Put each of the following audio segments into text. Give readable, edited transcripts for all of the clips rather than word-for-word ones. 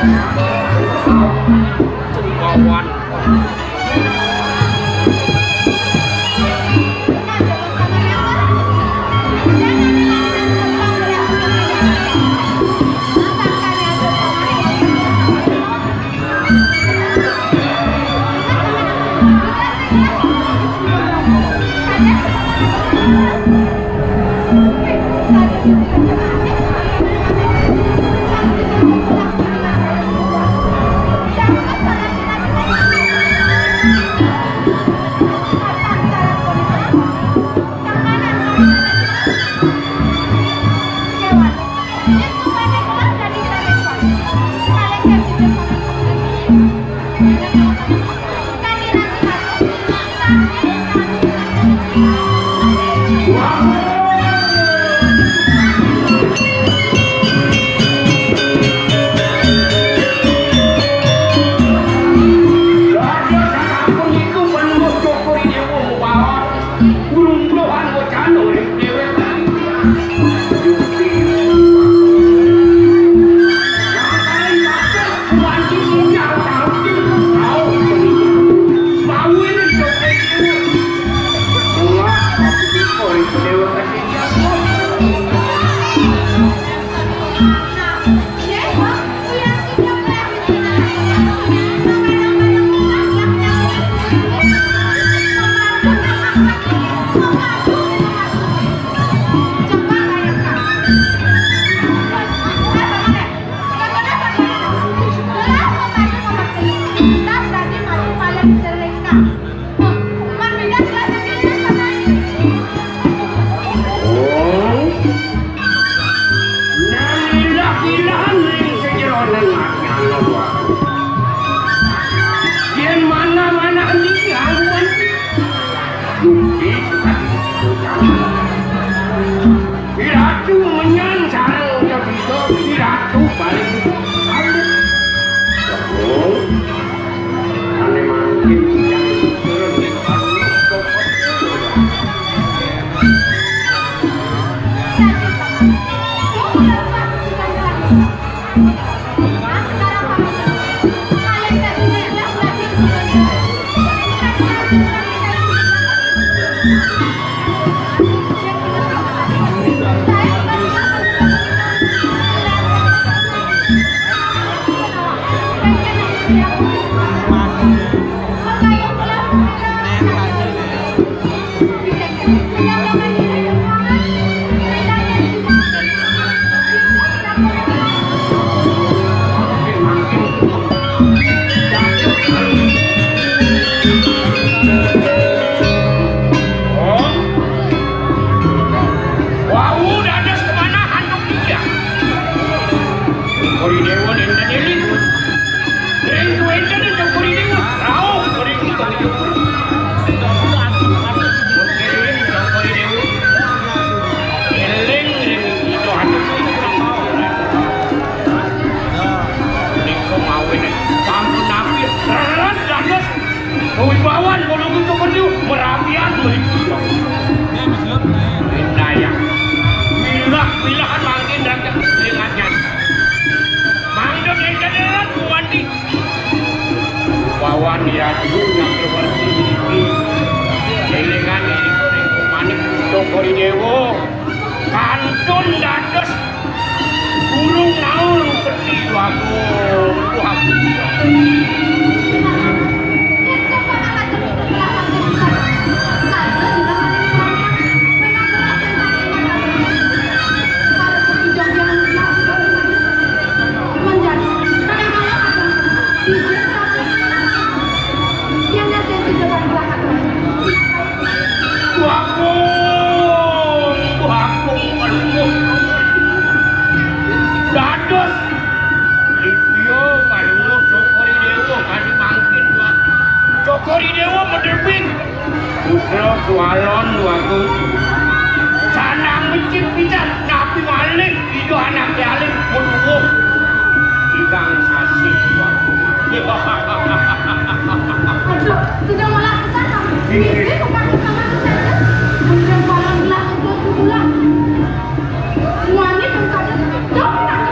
Cengkawan. Sudah malah kesana. Ini bukan sama kesana. Kemudian malam gelas untuk pulang. Semuanya kan saja. Jangan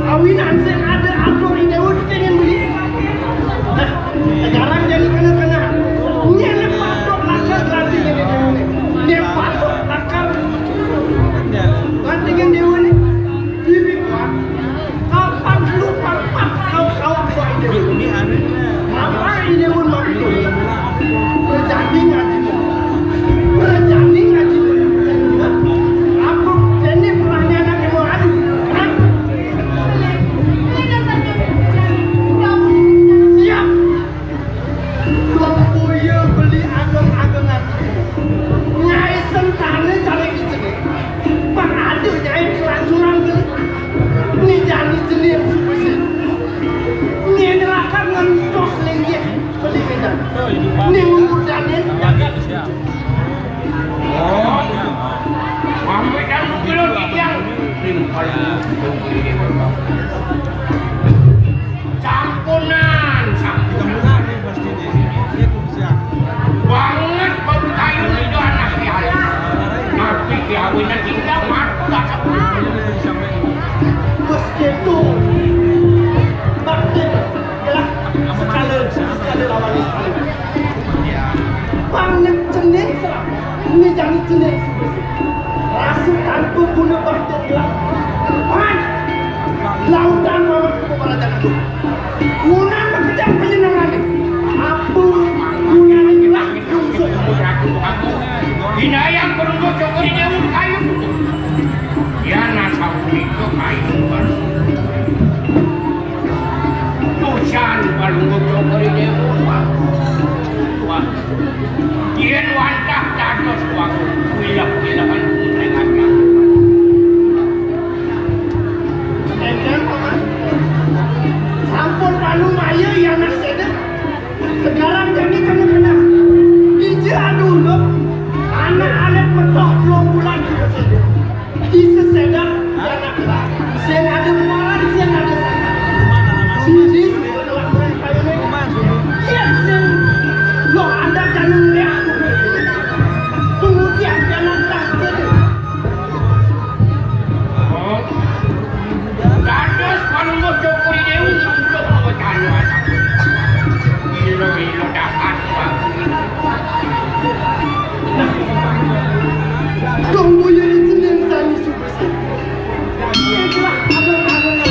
Awinan sen ada atur ini udah pengen beli. Nah, sekarang jadi kena nyele patok lakar nanti ini dia patok lakar nanti yang dia ini bibi kuat kapan lupa kau apa ini apa ini pun mau itu berjadi ngaji aku ini pertanyaan yang mau adu siap Lopoyo beli ageng-agengan nyai sentane cari kicene pak adu nyai curang-curang beli ini jani jenis supersen ini neraka ngentos lagi beli kita ini menggudanin Oh, ambil dan belum yang campuran banget baru kayu itu anak kiai tapi kiawinan tinggal mati gak begitu bakti lah sekali lawan banget jenis ini jangan jenis rasuk tanpa guna bakti lah pan lautan mama kepada jangan itu guna bekerja penyenangan apa guna ini lah ini yang perlu coba ini un kayu ya nasa itu kayu baru tusan baru coba ini wah kian wantah dados waktu wilah-wilahan dengan sampun palu maya ya nak sedek sekarang jadi kena ije dulu anak-anak petok 2 bulan juga sedek ije sedek ya nak lah sen ada mualan sen ada sini lakukan kayu ni iya sen lo ada jangan lihat kemudian jangan tak sedek dados paling coba ini untuk bertanya ilo dapat tunggu ya Senin tadi supersen itulah abang-abang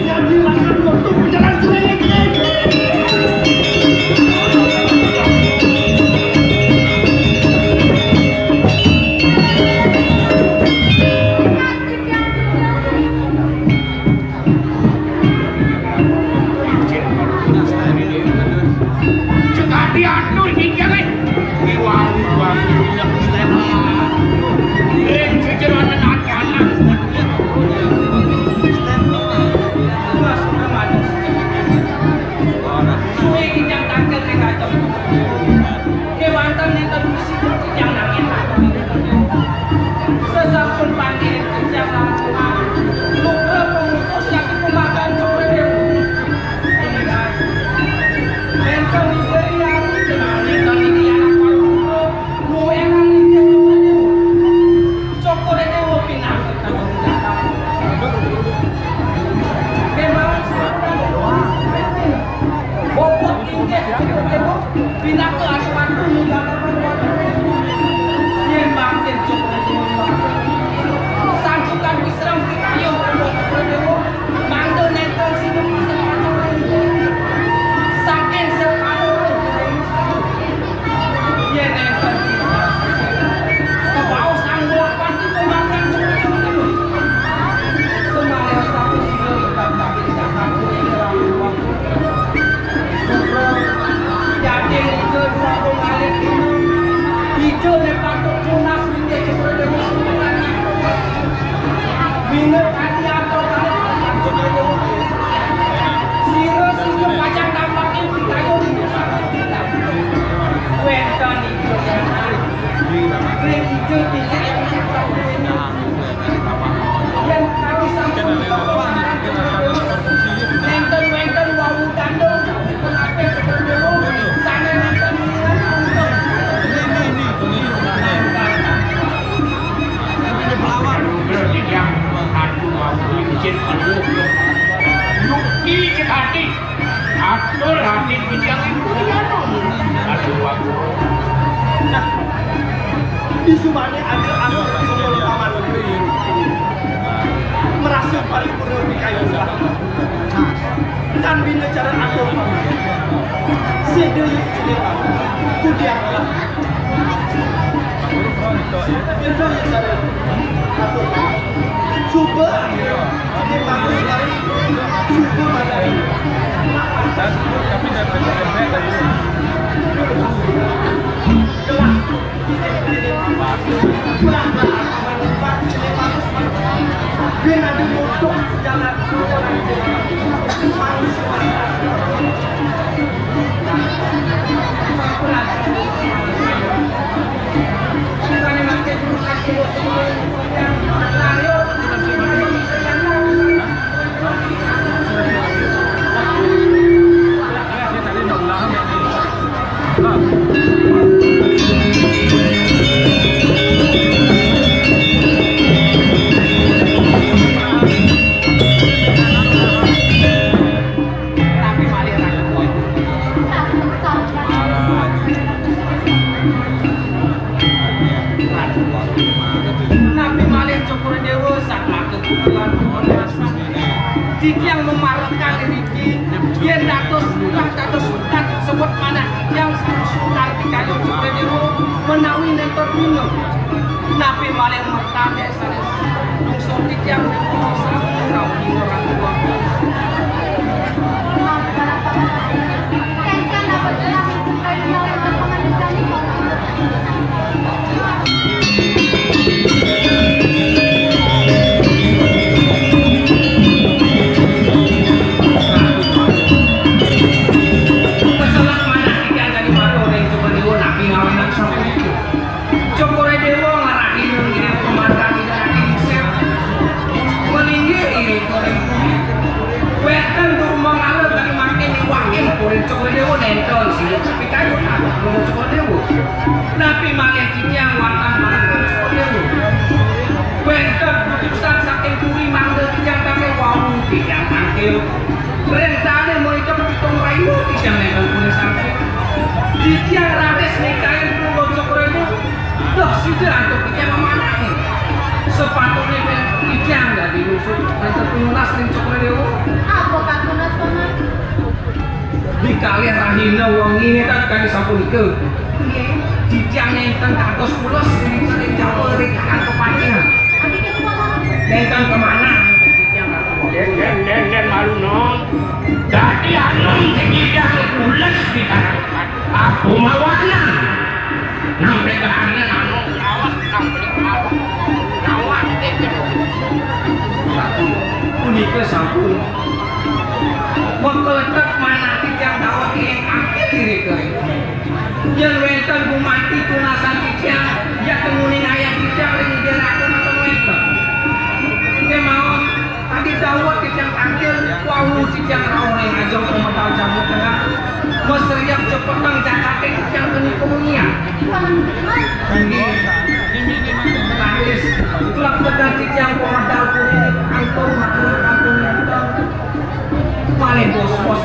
jadi lakukan waktu berjalan Senin diatur hingga kan iwang kejeruan anak-anak suwe kijang tangkel ke kacau kewantan yang terbusi kijang nangin sesampun panggil kijang lakukan luka pemutus yang kemakan sore Entah ni Bina tadi atau Siro siro pajang tampaknya ditayo di Wenton itu Ring hijau tidak yang kami sampai Wenton wawu kandung kenapa dulu sana nonton yang aduh aku izin perlu Yuki hati atur hati bijak itu aduh aku di Subane ada atur kumpul paman merasa paling purna di kayu dan bina cara atur paman sedayuk cerita kudiaklah itu yang cara atur coba ini bagus sekali coba pada ini tapi dapat dari kelah dia nanti untuk jalan yang memaruhkan diri yang datus sultan sebut mana yang sarang sultan di kayu Cukrediro menawi nentor bino nabi maling mertade sarang lungsor di yang sarang kau di orang tua kan dapat jelas Cukrediro untuk mengajukan itu Cukrediro nentol sih, tapi kayu tak Cukrediro. Nabi malah yang warna malah Cukrediro. Bentuk putusan saking kuri manggil yang pakai wau tidak manggil. Perintahnya mau itu hitung rayu tidak nentol kulit sampai. Yang rades nikahin pulau Cukrediro, dah sudah untuk kita memanai. Sepatutnya tidak nggak diusut, nanti tunas di Cukrediro. apa kak tunas tunas Di kalian rahina wong ini kan kali sapunika. Dijang nenten kados pulos sering jawa rekaan kepanjang. Nenten kemana? Den malu nong. Jadi anong dijang pulos di tanah. Aku mawana. Nampak kehana anong awas nampak awas. Awas dek. Unika sampun. Mengkeletak mana yang tahu yang akhir diri kering. Yang wenten bumati tunasan kijang, ya kemuning ayam kijang lagi dia aku nonton wenten. Kemauan tadi dawat kijang akhir, wau kijang rawon yang ajong pemedal jamu tengah. Meseriak cepetang jakate kijang keni komunia. Tinggi. Tangis. Kelak tegang kijang pemedal kuning antung makhluk antung nentong. Paling bos-bos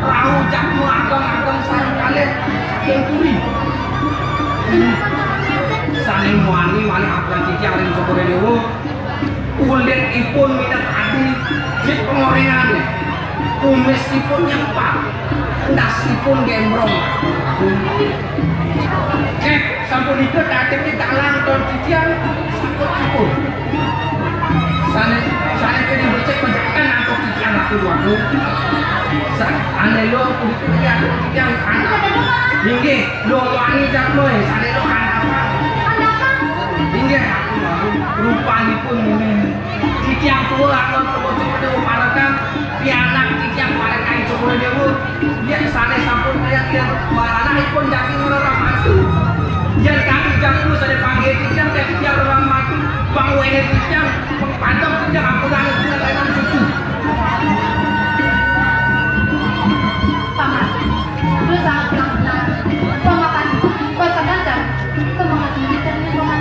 rahu jakmu ageng-ageng sarang kalian yang kuri saling wani wali abang cicang yang Cukrediro kulit ipun minat hati jik pengorengan kumis ipun yang pak das ipun gembrong sampun itu tadi kita lanton cicang sakut ipun sana kini bercek penjakan atau cicang aku waktu aneh lo itu dia cicang anak hingga lo wangi jakmoy sana lo anak apa hingga aku rupanya pun ini tua kon cukup dewe parakan pianak tijang parakan cukup dewe yen sane sampun kaya baranahipun daging ora mati yen kami jangan sane panggil tijang dek tijang ora mati bang wene tijang pantong tijang ampun ana kainan cucu Paman, lu sangat benar. Terima kasih. Kau sadar? Terima kasih banyak paman.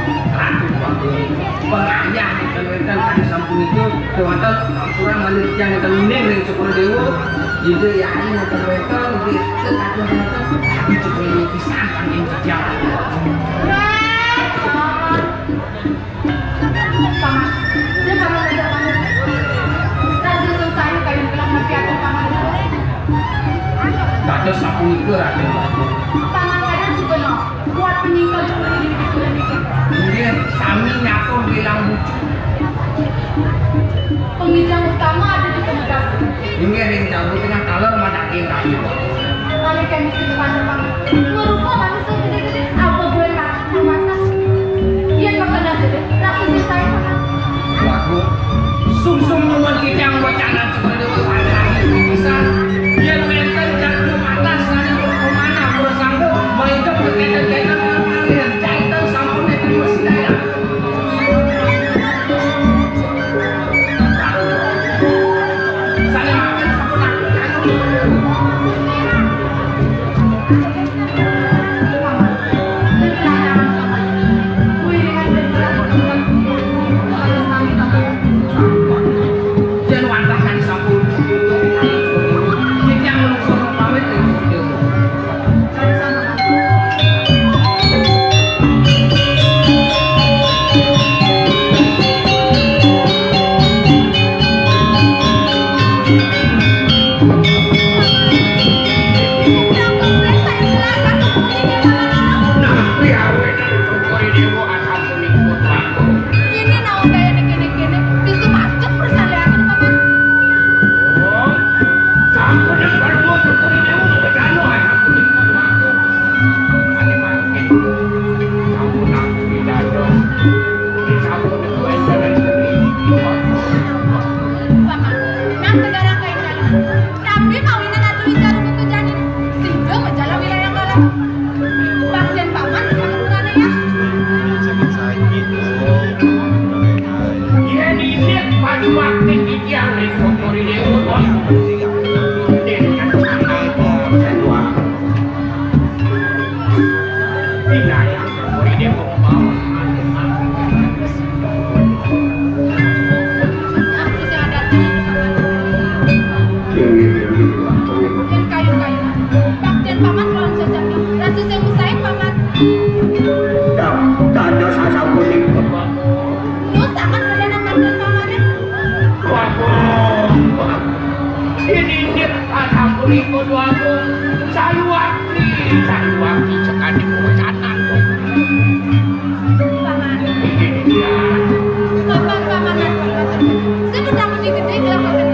Pengayah kita kan sampun itu kewatal kurang malik yang kita luning dengan syukur dewa jadi ya ini mau mereka lebih tetap tapi syukur dewa bisa panggil jejak Paman, dia paman ada paman. Rasa selesai kayu bilang mati atau paman. tak ada sampun itu raden Paman kadang juga no buat meninggal syukur ini ini sami nyatu bilang lucu Pengijang utama ada di tengah. ini ada yang jauh tengah kalor madakin kayu Kali kami depan depan. Merupa manusia gede-gede. Apa boleh kata mata? Ia makan nasi deh. Rasa selesai paman. waku sum-sum nyuman kita yang wacanan syukur dewa lagi bisa dia mental jatuh mata sana kemana bersanggup mengikat berkaitan-kaitan dengan kalian jantan sampun itu masih daya sana makan sampun aku jangan wantakan sampun kita yang menunggu pamit itu Ini naon kaya gini-gini. Itu macet persalihan paman. Paman, nang negara kain jalan. Tapi mau ini nanti bicara untuk jadi sehingga menjalan wilayah kalah. Bagian paman bisa menggunakan ya. Aku sih ada dan kayu-kayu. Bagian paman lawan sejati. Rasa saya usahain paman. Lu sangat kalian bagian paman ya. Paman. Paman. Saya udah mau digede gelang paman.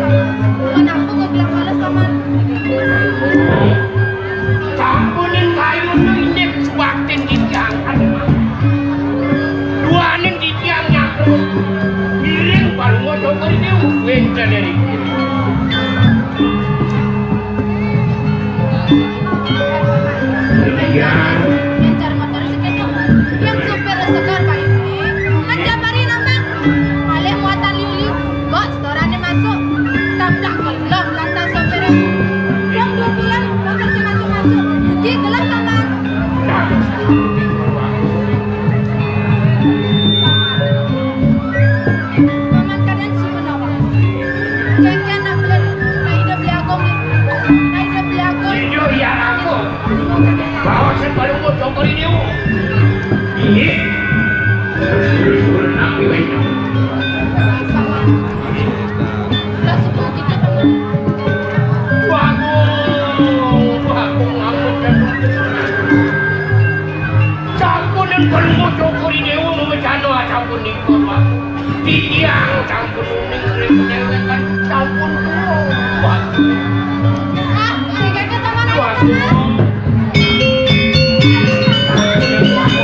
Kenapa kok gelang balas paman? Campurin kayu nu ini suatin dijang duanin dijang nyakru giring baru mau coba ini wengca dari Yang cari motor sekitar. Yang supir segar kayu ini. Menjabari nambang. Alih muatan liu-liu. Kok setorannya masuk. Tablak gelap lantas sopirnya. Yang 2 bulan motor si masuk-masuk. Di gelap paman. Paman kalian suka nawa. Kengkian nak beli. Naida beli agong nih. Naida beli agong. Iyo ya aku bawa saya baru mau coba ini ini nabi wengca Paman. Lah sepuluh kita paman. Waku ngambut dan campurin baru mau coba ini mau jano campur nikut waku tiang campur nikut kan campur waku Ah, ini kakek paman aja waku paman. Waku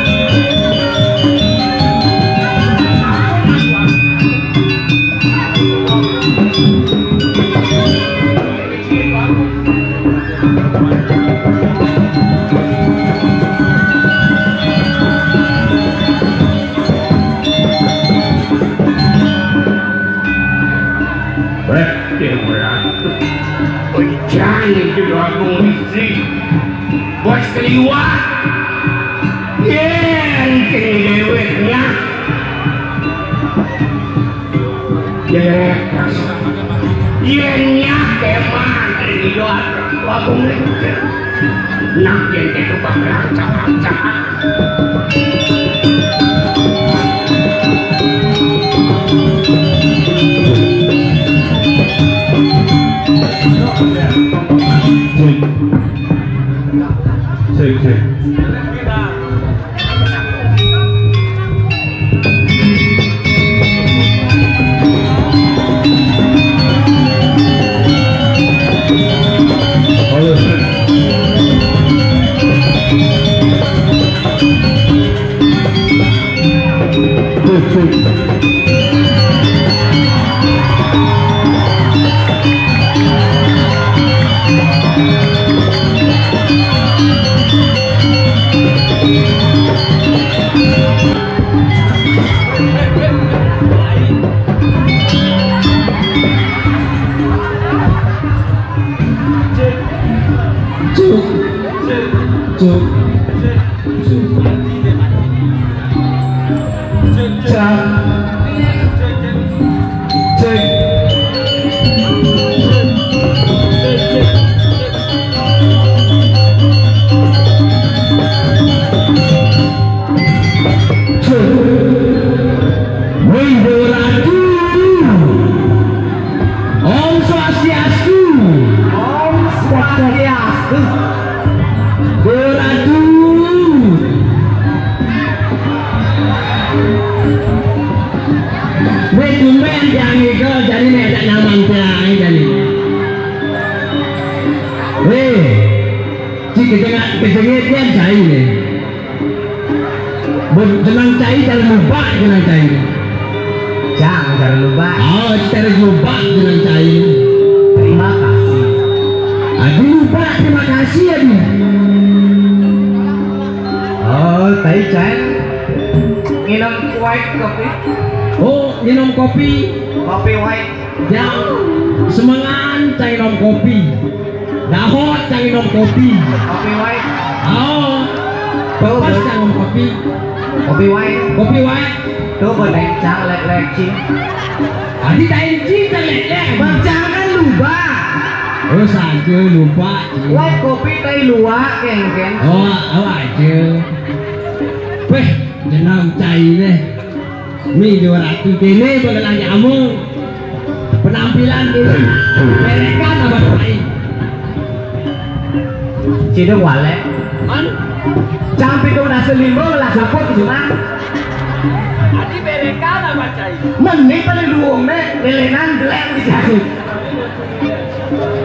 nyanyi jodoh aku istri bos keliwat yen kini deweknya yennya keman dari luar aku ngelikir nak yen itu berancang-ancang Cek. Kopi white. Ya, semangat cai nom kopi. Dahot cai nom kopi. Kopi white. Oh, pas cai nom kopi. Kopi white. Kopi white. Tuh berdeng cang lek cing. Tadi cai cing lek. Bang jangan lupa. Oh saja lupa. White kopi teh luak ken. Oh aja. Weh, jenang cai deh. Mi 200 kene boleh nyamu penampilan ini mereka apa lain cideng wale man campi itu udah selimbo lah sapot cuma adi mereka apa cai mending pada luung deh lelenan geleng dicari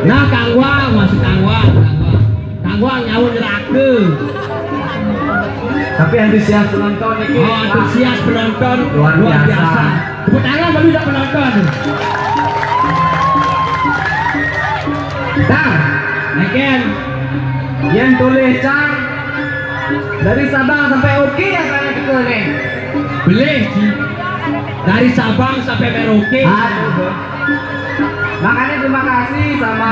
nah kangwang masuk kangwang nyawa neraka. Tapi antusias penonton ini. Oh, antusias penonton luar biasa. Tepuk tangan baru tidak penonton. Nah, again, yang tulis cang dari Sabang sampai Oke ya saya ke nih. Boleh sih. Dari Sabang sampai Merauke. Aduh. Makanya terima kasih sama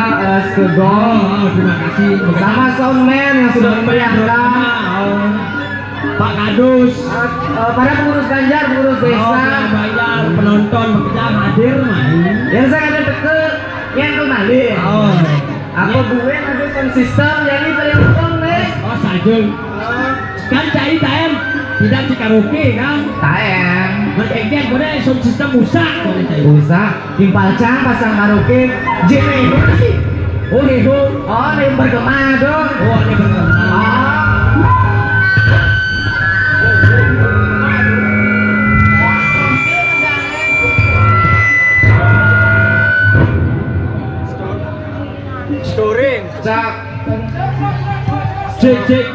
Skegong. Oh, terima kasih. Sama soundman yang sudah memeriahkan. Pak Kadus, para pengurus Ganjar, pengurus desa, bayar penonton bekerja hadir main. Yang saya ada teke, yang kembali. Oh, apa gue ada sound system jadi penonton nih? Oh sajeng. Kan cai taem tidak di karaoke kan? Taem. Mereka boleh sound system rusak boleh cai. Rusak. Timpal cang pasang karaoke. Jene sih. Oh itu. Oh ini bergema dong. Oh ini bergema. Storing. Cak. Cek.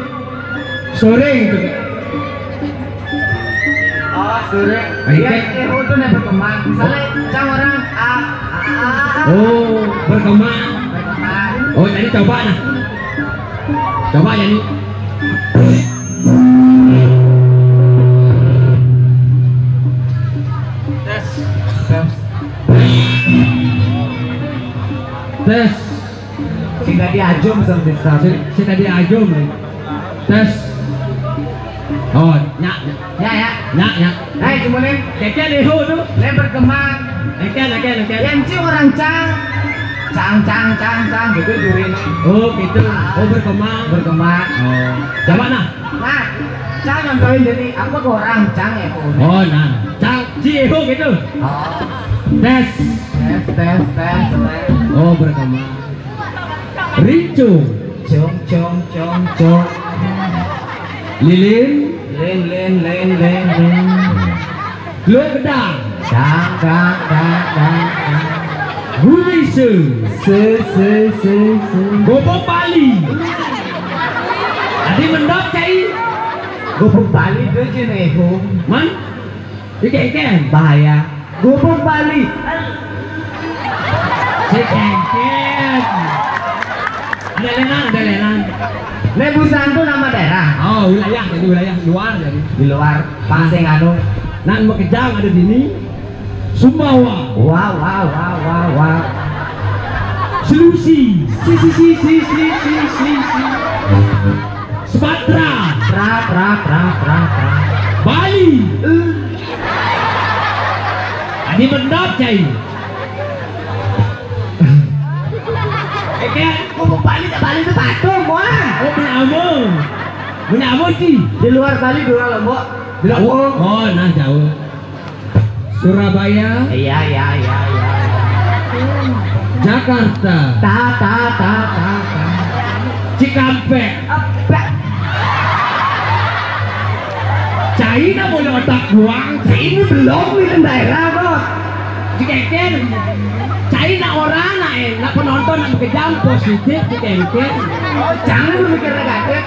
Storing tuh. Oh, storing. Iya, itu nih berkembang. Misalnya cang orang A. Oh, berkembang. Oh, jadi coba nah. Coba nyanyi. Tes. Singkat ajum sampai tadi. Si tadi ajum. Tes. Oh, nyak. Ya. Nyak. Hai cuma nih. Keke leho tu. Le berkembang. Neke. Yang ci orang cang gitu jurin. Oh, gitu. Oh, berkembang. Oh. Coba nah. Nah, cang yang kawin jadi apa ke orang cang ya pun. Oh, nah. Cang ciho gitu. Oh. Tes. Tes. Oh, berkembang. Rincung. Cong. Lilin. Len. Glok gedang. Dang. Gurisa. Se. Bobok Bali. Tadi mendap cai. Gubuk Bali tu je nih, Man. Ikan. bahaya. Gubuk Bali. Ikan. Ada lenan. Lebusan tu nama daerah Oh, wilayah luar jadi. di luar Pasing anu. Nan Makejang ada di sini. Sumbawa. Wow. Selusi. Si. Sumatera. Tra. Bali. Ini mendap cai. Ikan. Gubuk Bali itu patung, Bang. Oh, Menyamun sih. Di luar Bali dua Lombok. Oh, nah jauh. Surabaya. Iya. Jakarta. Ta. Cikampek. Apa? China boleh otak buang. Ini belum di daerah, Bos. Cikeken. China orang nak penonton nak kejam positif cikeken. Jangan lu mikir negatif.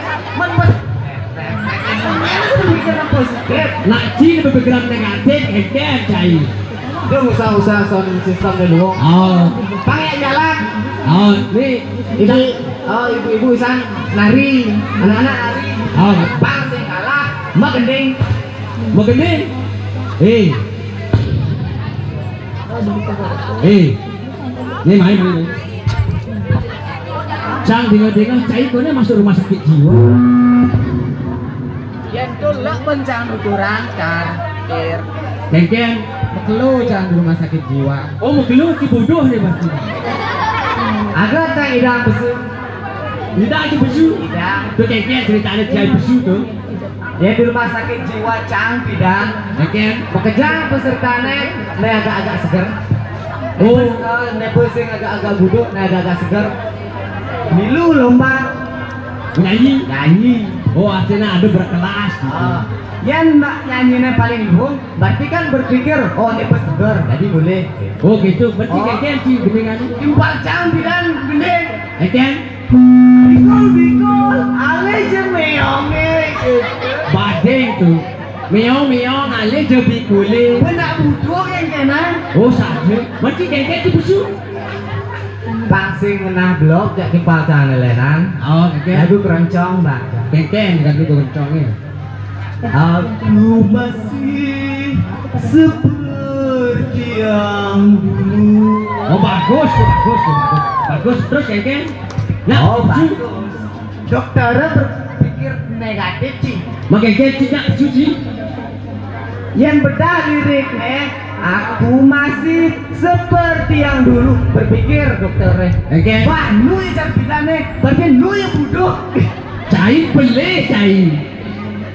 Mikir positif. Nak Cina berpikiran negatif cikeken cai. Dia usaha sound system dulu. Oh, Pakai jalan. oh, ni Ibu isan nari, anak-anak nari. oh, Bang sing kalah, mak gending. begini. Ni main. Cang dengar cai kau ni masuk rumah sakit jiwa. Yang tu lek bencang ukuran kir. Kengken. Mekelu jangan di rumah sakit jiwa. Oh, mekelu ki bodoh ni pasti. Agak tak idam besu. Tidak aja besu. Idam. Tu kengken cerita ada cai besu tu. Ya di rumah sakit jiwa cang bidang. Kengken. Pekerjaan pesertanya ne agak-agak seger. Oh. Ne pusing agak-agak buduk, ne agak-agak seger. Milu lomba Nyanyi. Oh, artinya ada berkelas gitu. Yang mbak nyanyinya paling luhur, berarti kan berpikir, oh ini seger, jadi boleh. Oh gitu, berarti Oh. kengken si geningan. Timpal cang bidang gendeng. Kengken. Bikul, ale je meonge. Badeng tu. Meong ale je bikule. Benak buduk yang kena. Oh saja. Berarti kengken si besu. Pangsing menah blok, jak timpal cang lelenan. Oh kengken. Lagu keroncong mbak. Kengken kan itu kencongnya. Aku masih seperti yang dulu. Oh bagus. Terus kengken. Nah, Oh bagus. Dokternya berpikir negatif sih. Makai kengken cuci. Yang bedah liriknya, aku masih seperti yang dulu. Berpikir dokternya. Kengken. Wah, lu yang cari bilangnya, berarti lu yang bodoh. Cai pelih cai.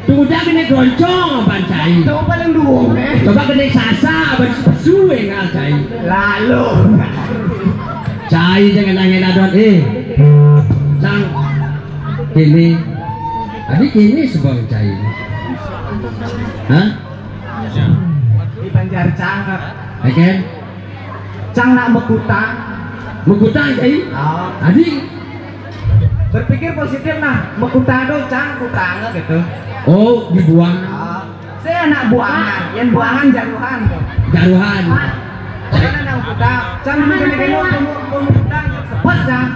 Tudah kena goncong abang cai. Itu paling duung Coba kena sasa abang besu enggak cai. Lalu. Cai jangan nangin adon Cang kini kini sebang cai. Hah? Di Banjar Cang, Kengken. Cang nak mekutang. Mengutang cai. Oh. Adik. Berpikir positif nah, mekutang tuh Cang kutangnya gitu. Oh dibuang. Saya anak buangan, yang buangan jaruhan tuh. Jaruhan. Bukan anak kutang, Cang gini-gini kutang sepet Cang.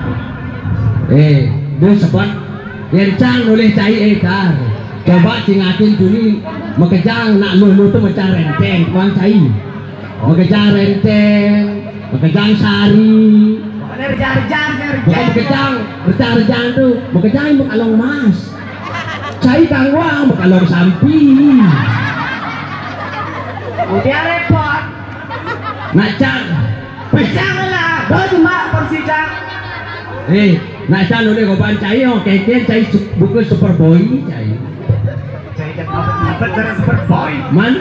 Dia sebut yang cang nulis cai tar. Coba cingatin tuni Makejang nak lulu tu macam renteng tuang cai. Makejang renteng, makejang sari. Mana rejang Bukan rejang tuh, bekejang bekalong mas. Cai kangwang bekalong sampi. Udah repot. Nacang, Pecang lah. Baru cuma porsi cang. nacang udah kopan cai oh keken cai bukan Superboy cai. Cai dapat dari Superboy. Man,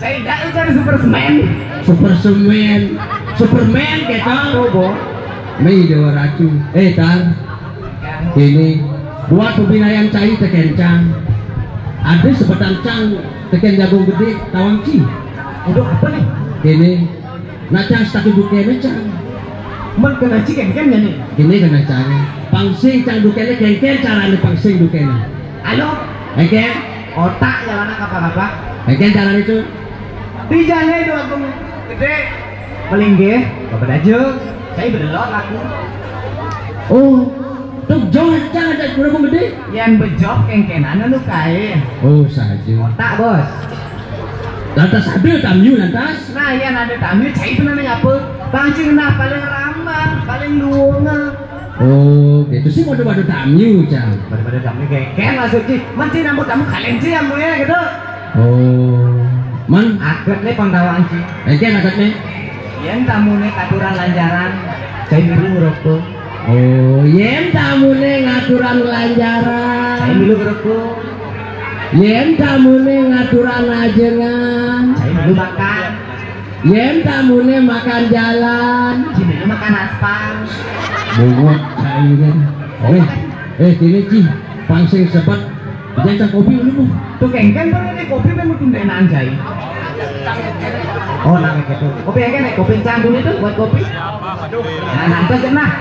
Cai dak dari Superman. Superman kita. Bobo. May dewa racu. Tar. Ini buat pembinaan cai tekencang. Ada sebatang cang teken jagung gede tawang ci. Udah apa nih? Ini nacang setaku dukene cang. Men kena ciken kan ya nih? Ini kena cang. Pangsing cang dukene kengken carane pangsing dukene. Halo? Eken, Otak jalan apa? eken carane itu. Dijane itu aku gede. Paling ge, bapak aja. Saya belot aku. Oh, tuh jauh cang ada berapa gede? Yang bejok kengkenan anu kae. Oh saja. Otak bos. Lantas ada tamu lantas. Nah yang ada tamu cai itu namanya apa? Pancing nah paling ramah, paling luang. Oh, gitu sih mau ada tamu cang. Pada tamu kengken masuk sih. Mancing nambut tamu kalian sih yang ya gitu. Oh, man. Akut nih pangdawaan sih. Eken akad nih. Yang tamu nih katuran lanjaran. Cai milu ngerokok. Oh, yen tamune ngaturan lanjaran. Cai milu ngerokok. Yen tamune ngaturan ajengan. Cai milu makan. Yen tamune makan jalan. Cai milu makan aspal. Bungut cairan. Ini Ci, pangsing sebat. Jangan kopi dulu. Tuh kengken pernah nih kopi kan mungkin enak cai. Oh nah gitu. Kopi kengken nih kopi cang dulu tuh buat kopi. Nah nanti aja nah.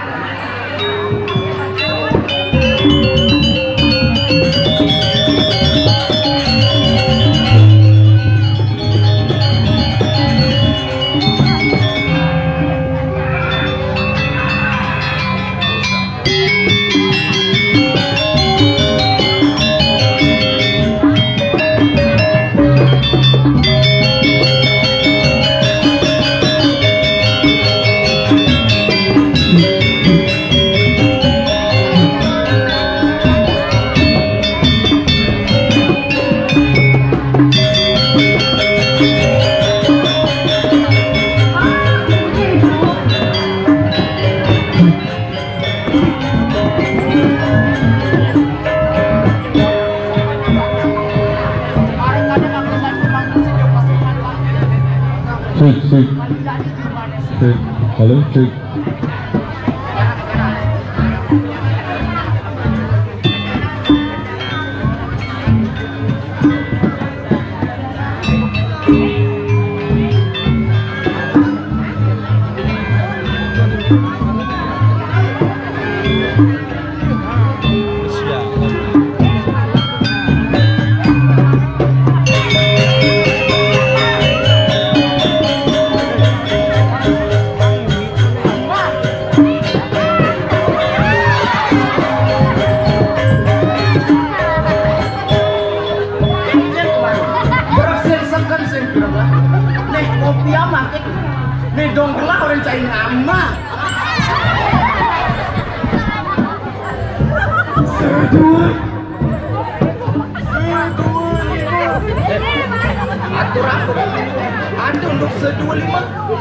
Halo, cek.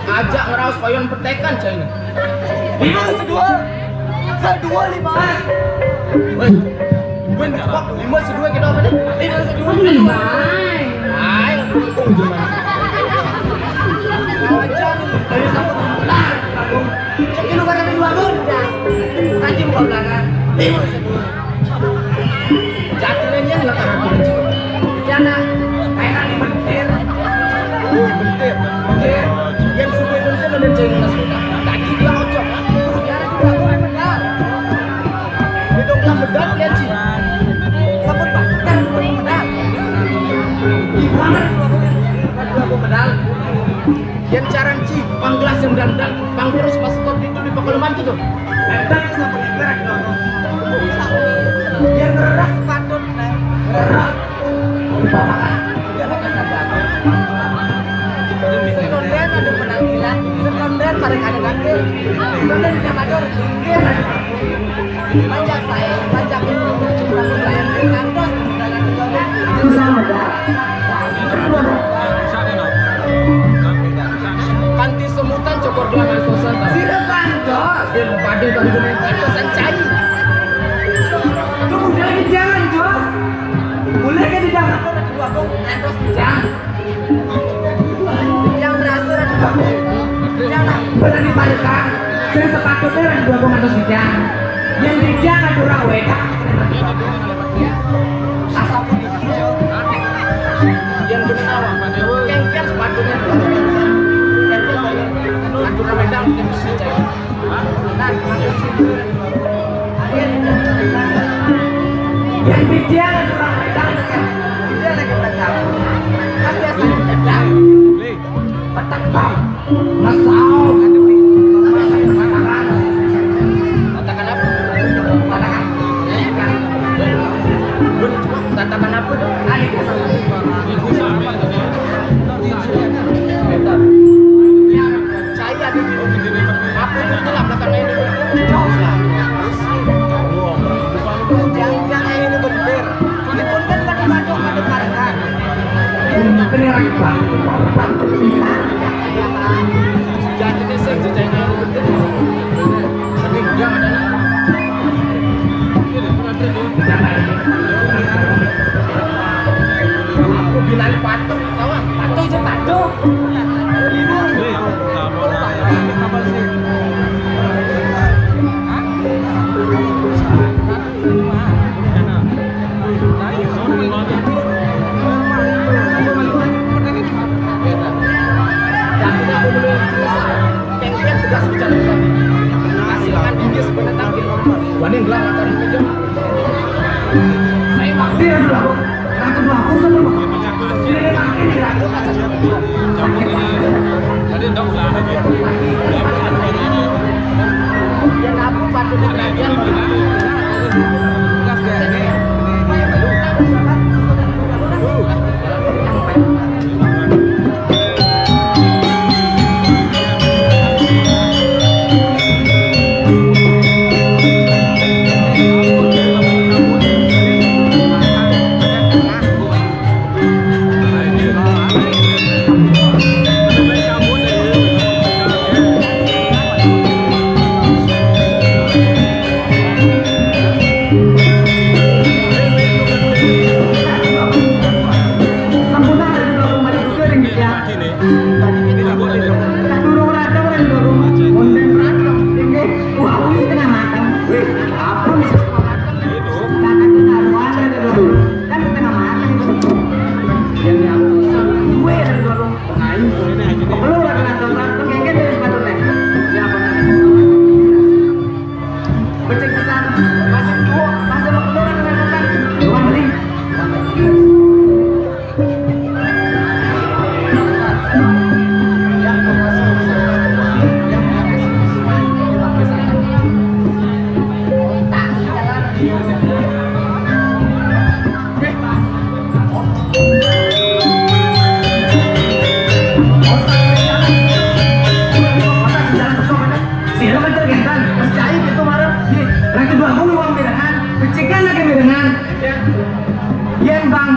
Ajak ngeraus payon petekan cai ini. 5 sedua 5. Woi. Wen cepat 5 sedua kita apa nih? 5 sedua. Ai, untung cuman. Aja dari satu bulan. Cek lu barang dua gun. Anjing kau belakang. 5 sedua. Jatuhnya lah karena kunci. Jana, kayak ini bentir. Bentir. Yang suka bentir dan cai nggak suka. Tadi dia ojok. Medal ya Ci. Sabut Pak. Medal. Gimana dua medal? Yang caran Ci, panggelas yang dandan, pangkurus pas stop itu di Pekalongan itu. Medal sabut gerak dong. Yang gerak patut gerak. Sekondan ada penampilan, sekondan pada ada ganti. Itu dan di Amador. Pajak saya, pajak itu saya kantor dengan juga. Itu sama dah. Kanti semutan cokor belakang kosan. Sila kantor. Dia pada tadi dengan kosan cair. Kemudian lagi jangan Jos. Boleh kan di dalam kantor kedua kau endos jangan. Yang berasa dan juga. Jangan benar dibalikan. Saya sepatutnya dan dua kau endos dijang. Yang dijang ada orang weda. Asal pun dihijau. Yang bernawa. Kengkel sepatutnya. Aturan medang yang bisa cair. Yang bijak adalah medang dia lagi petang. Kan biasanya pedang. Petang bang. Masau. Katakan apa? Katakan apa? Alik sama. Saya ada di apa itu telah belakang ini. Jangan ini bener. Ini pun kan kadang-kadang ada karangan. Beneran bang. Jadi ini sejujurnya ini bener. Tapi enggak ada. Aku bilang patung, tahu? Patung itu patung. Waning gelang akan meja. Saya mampir dulu. Aku aku sama. Ini makin aku Tadi dok lah. yang aku patutnya kerajaan. Gas kayak ini.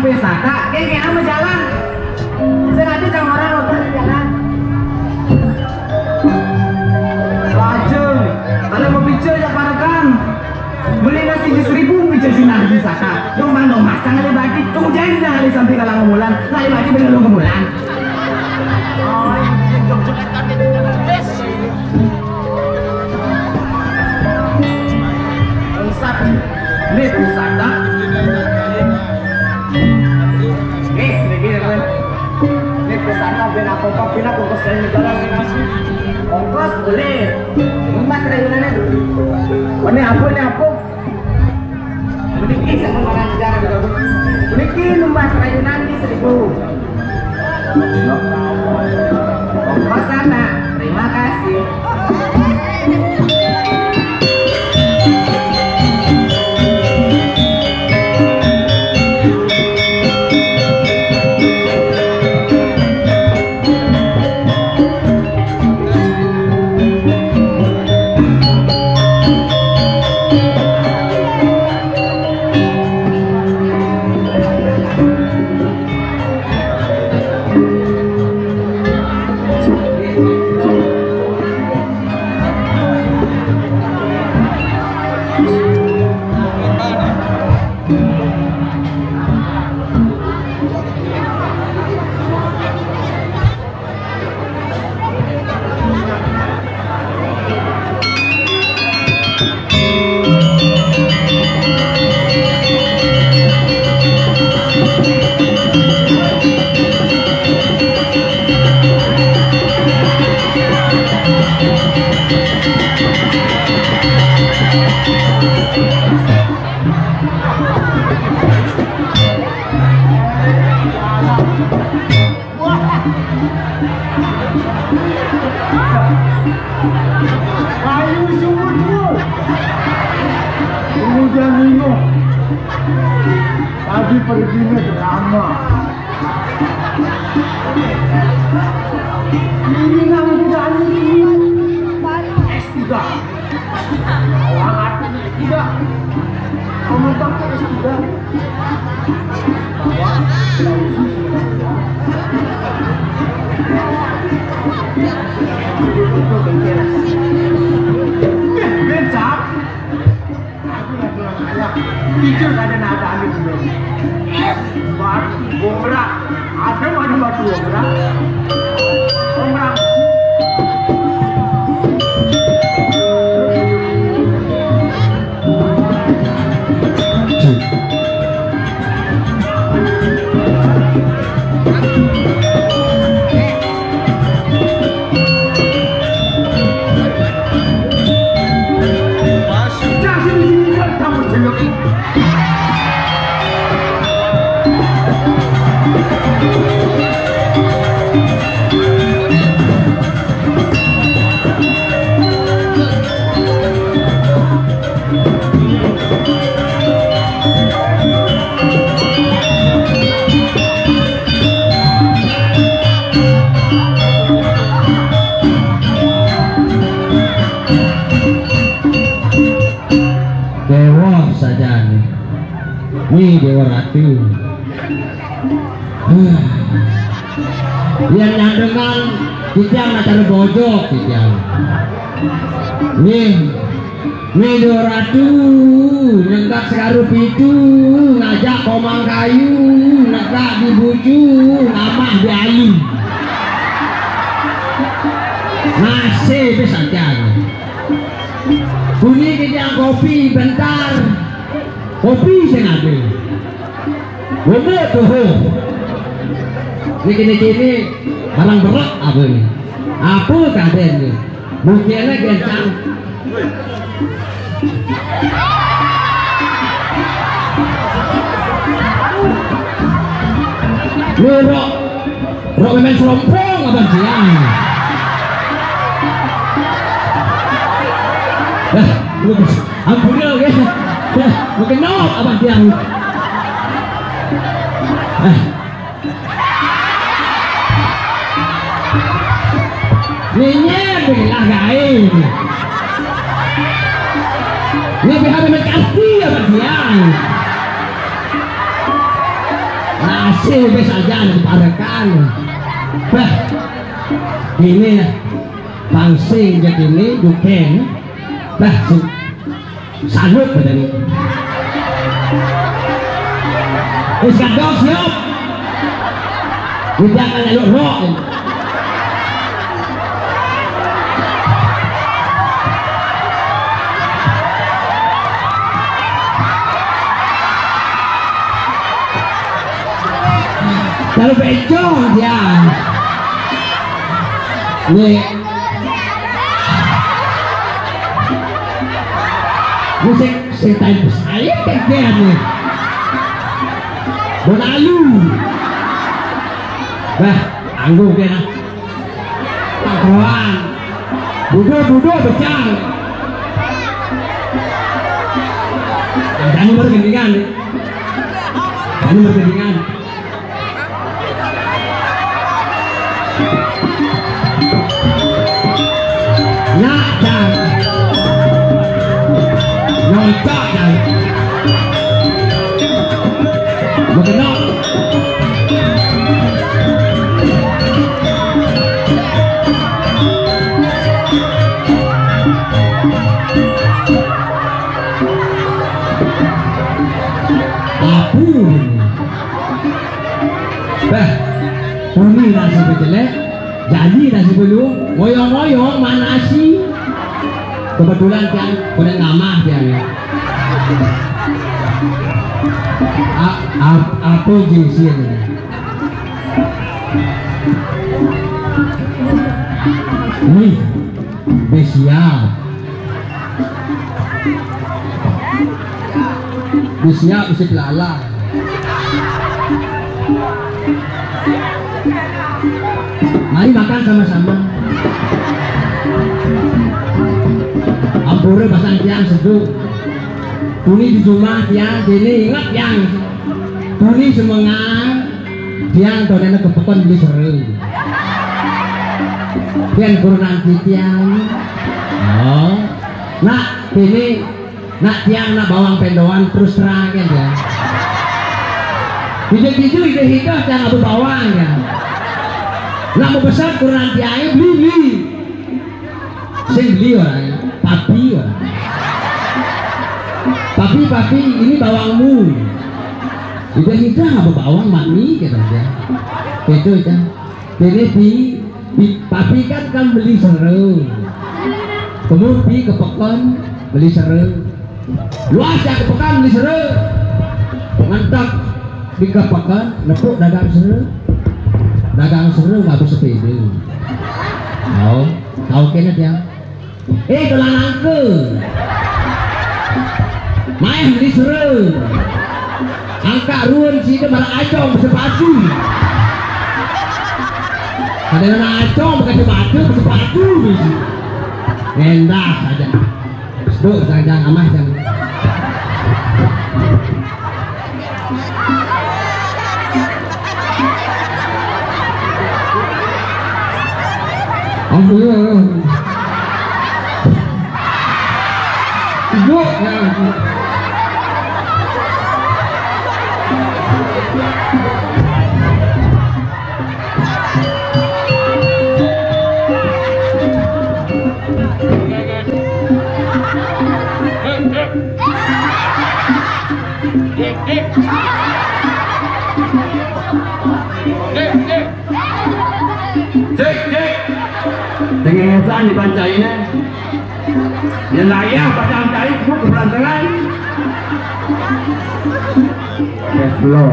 Pesaka, kayak apa jalan? Sengaja jangan orang nonton di jalan. Lajeng, kalau mau bicara ya parakan. Beli nasi di 1.000 bicara sinar di Pesaka. Dong masang kali bagi, kemudian jangan sampai kalang kemulan, lagi bagi bener kemulan. Oh, ini jok-jokan tadi di jalan bes. Pusat, ini pusat dah. Ini kesana bina kompak bina kongkos dari negara kongkos boleh emas rayunannya ini apa meniki sama orang negara meniki emas rayunan di 1.000 kongkos sana terima kasih. Kayu sumutmu. Kemudian Nino. Tadi perginya drama. Ini nama tidak ini. S3. Orang arti S3. Kamu pakai S3. Bencak. Aku lagi orang kaya. Itu ada nada ambil dulu. Batu gomrak. Ada mana batu gomrak? Gomrak. Ini Dewa Ratu. Yang nyandengan kita ngacar bojok kita. Nih Dewa Ratu nenggak sekarup itu ngajak komang kayu nenggak dibuju namah dialu. Masih bisa jalan. Bunyi kita kopi bentar. Kopi saya ngambil. Bumbu tuh. Ini barang berat apa ini? Apa kaden ini? Mungkinnya gencang. Rok memang serompong abang siang. Ampun dong guys. Mungkin nok abang siang. Ninya bilang gaib. Ini pihak kasih abang siang. Nasib saja diparekan. Bah, ini pangsing jadi ini duken. Bah, salut pada ini. Iskandar siap. Tidak akan lalu roh. Kalau becong dia. Nih. Musik setan saya tekan nih. Bonalu. Bah, anggur dia nak. Kawan. Budo becang. Jangan bergendingan nih. Jangan bergendingan. Nontak dan mengenal apu bah ini nasi jelek jadi nasi belum ngoyong-ngoyong mana nasi kebetulan kan punya ngamah dia apa jenisnya ini besiap isi pelala Mari makan sama-sama. Ampura pasang tiang sejuk. Tuni di rumah tiang sini ingat tiang. Tuni semangat tiang tonena kepekon di seru. Tiang kurunan tiang. Oh, nak ini nak tiang nak bawang pendoan terus terang kan ya. Hijau-hijau ide-ide tiang abu bawang kan. Nak mau besar kurunan tiangnya beli. Saya beli orang, papi orang. Papi ini bawangmu. Ide-ide abu bawang mami gitu ya. Itu kan. Jadi papi kan beli seru. Kemudian pi ke pekon beli seru. Luas ya ke pekon beli seru. Mantap di ke pekon nepuk dagang seru. Dagang seru nggak bisa sepeda. Oh, tahu kena dia. Tulang angke. Main beli seru. Angka ruan sini barang acong sepatu. Kadang-kadang acong pakai sepatu bisa. Rendah saja. Seduk jangan amah jangan. Ampun. Ibu ya. Dengesan dipancainnya yang layak pasang cari semua keberantangan Teslo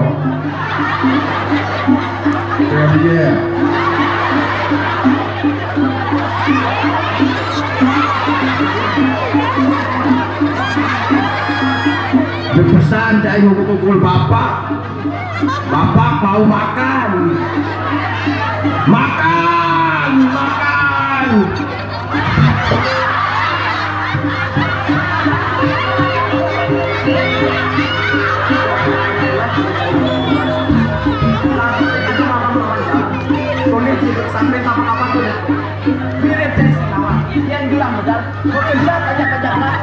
dia berpesan cari mau pukul bapak mau makan sampai apa-apa tuh mirip dari senawar yang bilang modal bekerja kajak-kajaklah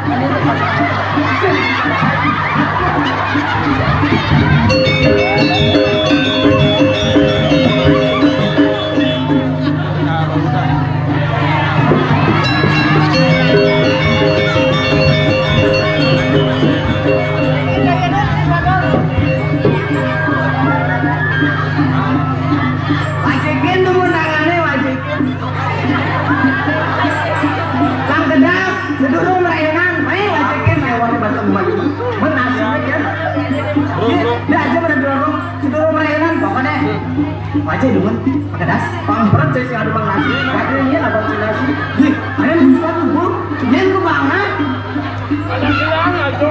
wajah dulu pakai das pangperan saya sih ada bang nasi wajah ini ada bang nasi ada yang bisa tuh yang kebangan ada silang aja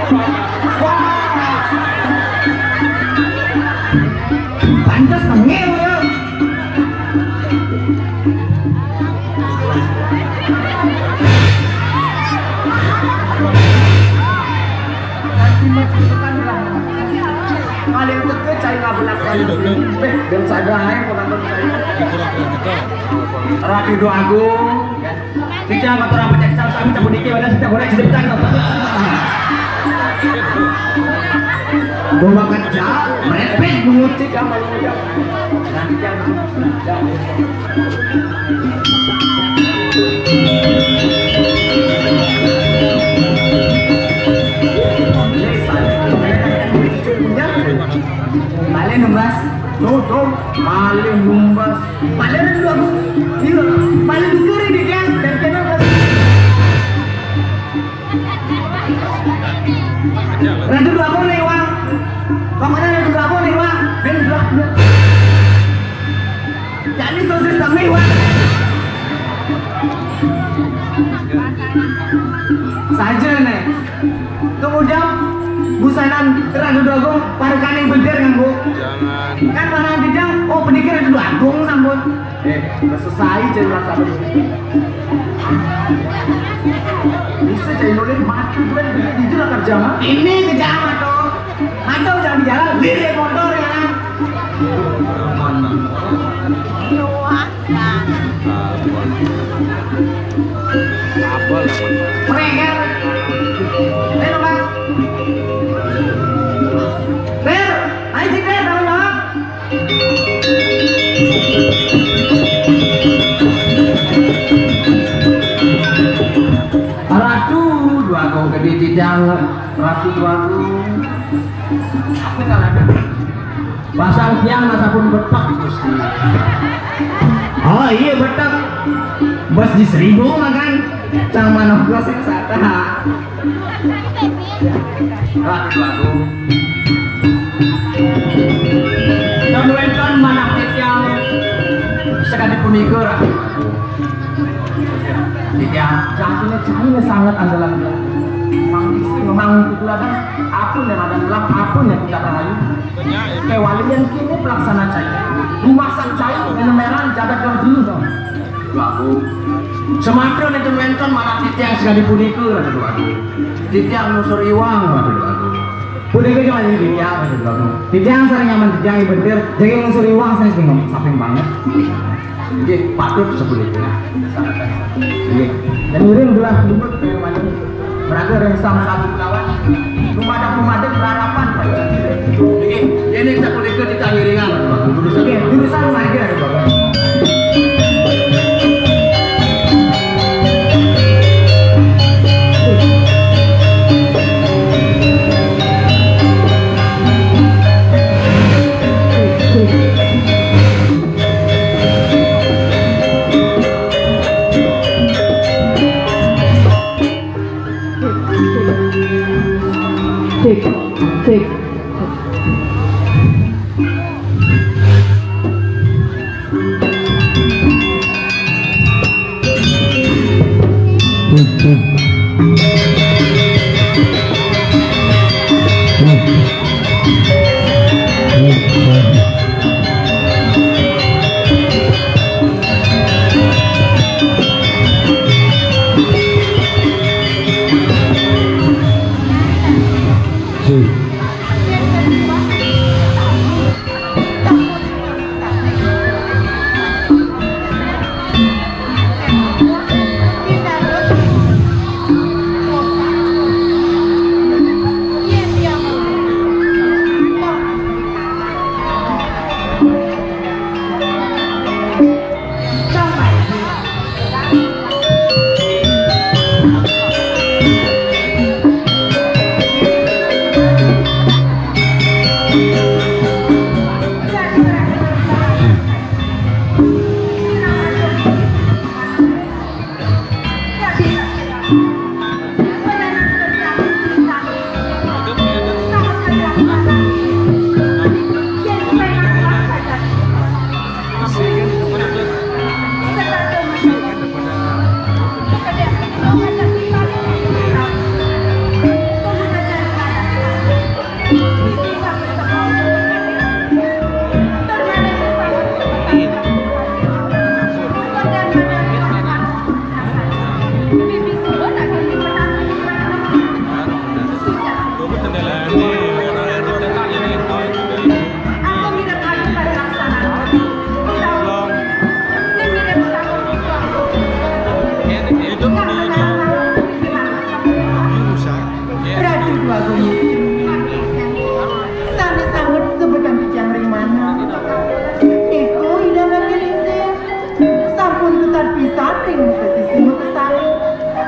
pantas tengel ya paling deket saya nggak belakang dan sadar orang saya rapi doa agung kita motor apa cek sal kami cabut dikit ada kita boleh sedep tang bawa kerja merepet mengucik amal udah nanti jangan Malin numbas, tuh, malin numbas, malin dulu aku, iya, malin dikiri di kan, dan kena radu dulu aku nih wang, pokoknya radu dulu aku nih wang, dan dulu, jadi sosis kami wang, saja nih, kemudian bus senan Ratu Agung parekan yang bener kan Bu? Jangan. Kan mana dijang, oh pendikir Ratu Agung sampun. Udah selesai jadi rasa bisa jadi nulis mati gue di jalan kerja mah. Ini kerja atau udah di jalan lirik motor ya kan? Apa lah? Mereka, Ber, Mas. Ber, ayo sih Ber, tahu nggak? Ratu dua kau gede cidang, Ratu dua kau. Aku nggak ada. Pasang tiang masa pun betok gusti. Oh iya betok. Bos di 1000 makan. Sama nongkrong sensata. Ratu dua kau. Dan wenton mana tiang sekali punikur. Tiang jantungnya sangat andalan. Memang itu ada apun yang ada dalam apun yang kita rayu. Kewalian kini pelaksana cai. Rumah sang cai dengan merah jaga jauh dulu dong. Aku semakron itu menton mana titiang sekali punikur ada dua. Titiang nusur iwang ada dua. Punikur cuma jadi titiang ada dua. Titiang sering nyaman titiang bener. Jadi nusur iwang saya sering saping banget. Jadi patut sebelum itu. Dan urin gelas lumut ke mana? Berada yang sama satu kawan. Pemadam berharapan. Jadi ini kita kuliah kita ngiringan. Jurusan lagi ada bapak. Take.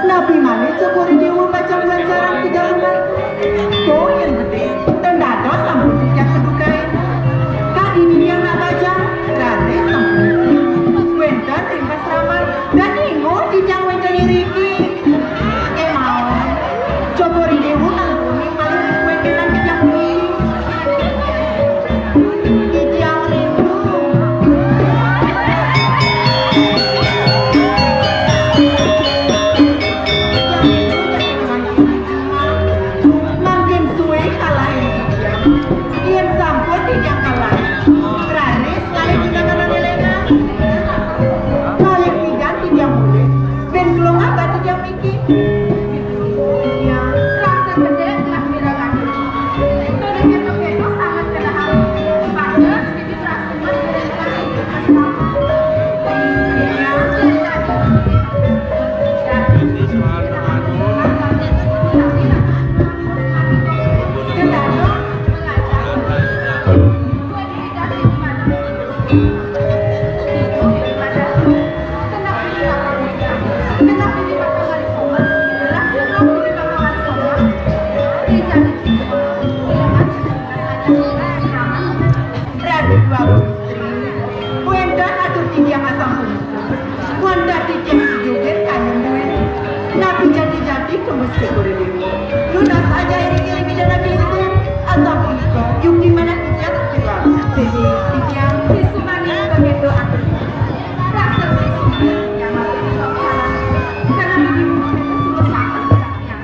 Nabi Malik cokori dewa macam lancaran kejalunan. Kau yang gede dan dado sambut yang kedukai. Kak ini yang nak baca rale sambut. Wentan ringkas ramal dan ingo dijang wentan riki. Mau cokori dewa nangkuni maling wentan dijang ini. Dijang rindu. Makin suwe kalah tunggu sekali dulu. Lunas aja iri-iri bidara bilir atau begitu. Yuk gimana kita tinggal. Jadi yang disumani begitu atur. Rasa yang masih dilakukan. Karena begitu semua sangat beratnya.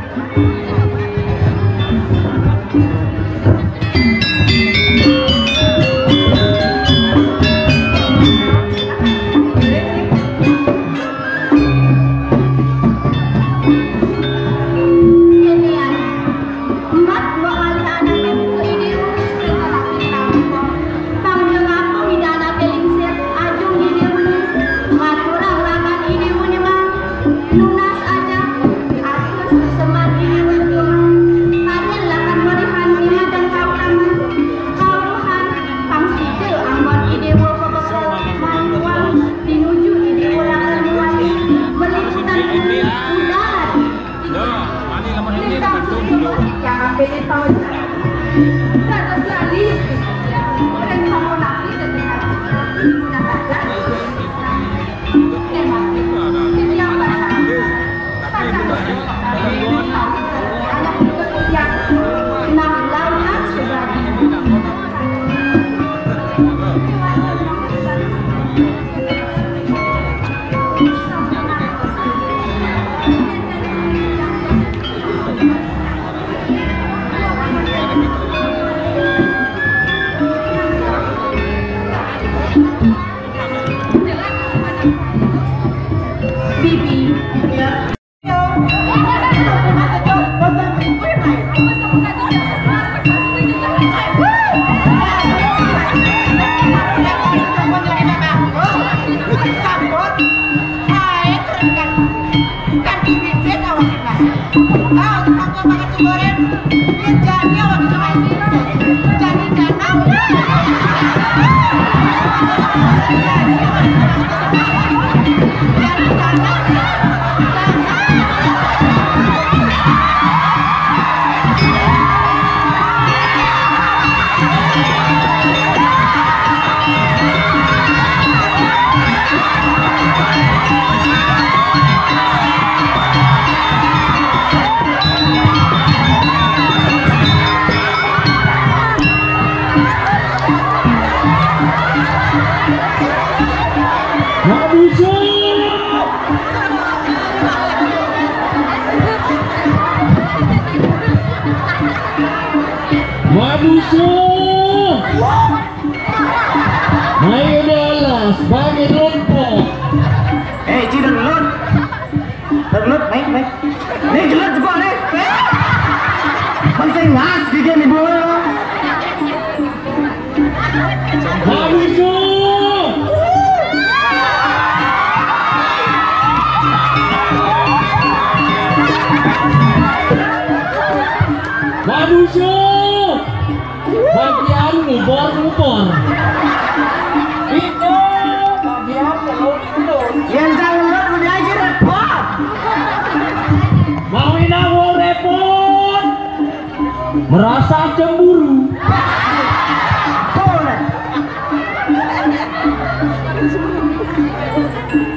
Merasa cemburu.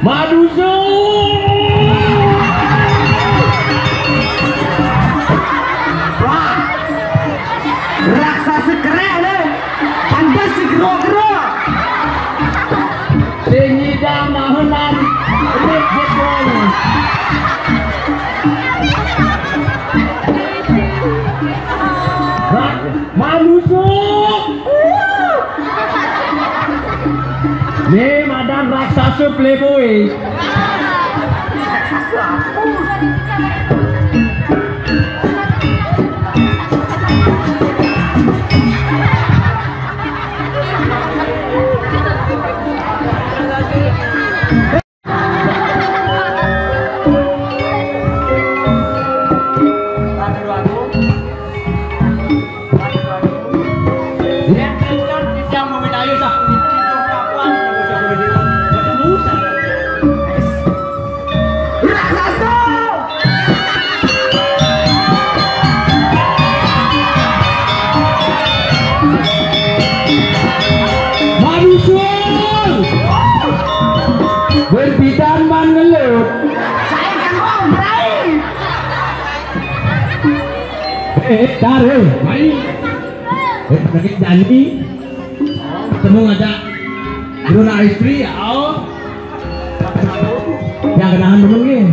Manusia. Wah, raksasa keren deh. Anda si gero-gero. Sehingga mahunan rezeki. Manusia. Nih madam raksasa playboy. Berbidan man ngelut. Saya kan orang berani. Taruh, main. Pakai janji. Ketemu ngajak Bruna istri, ya Allah. Yang kenahan dulu nih.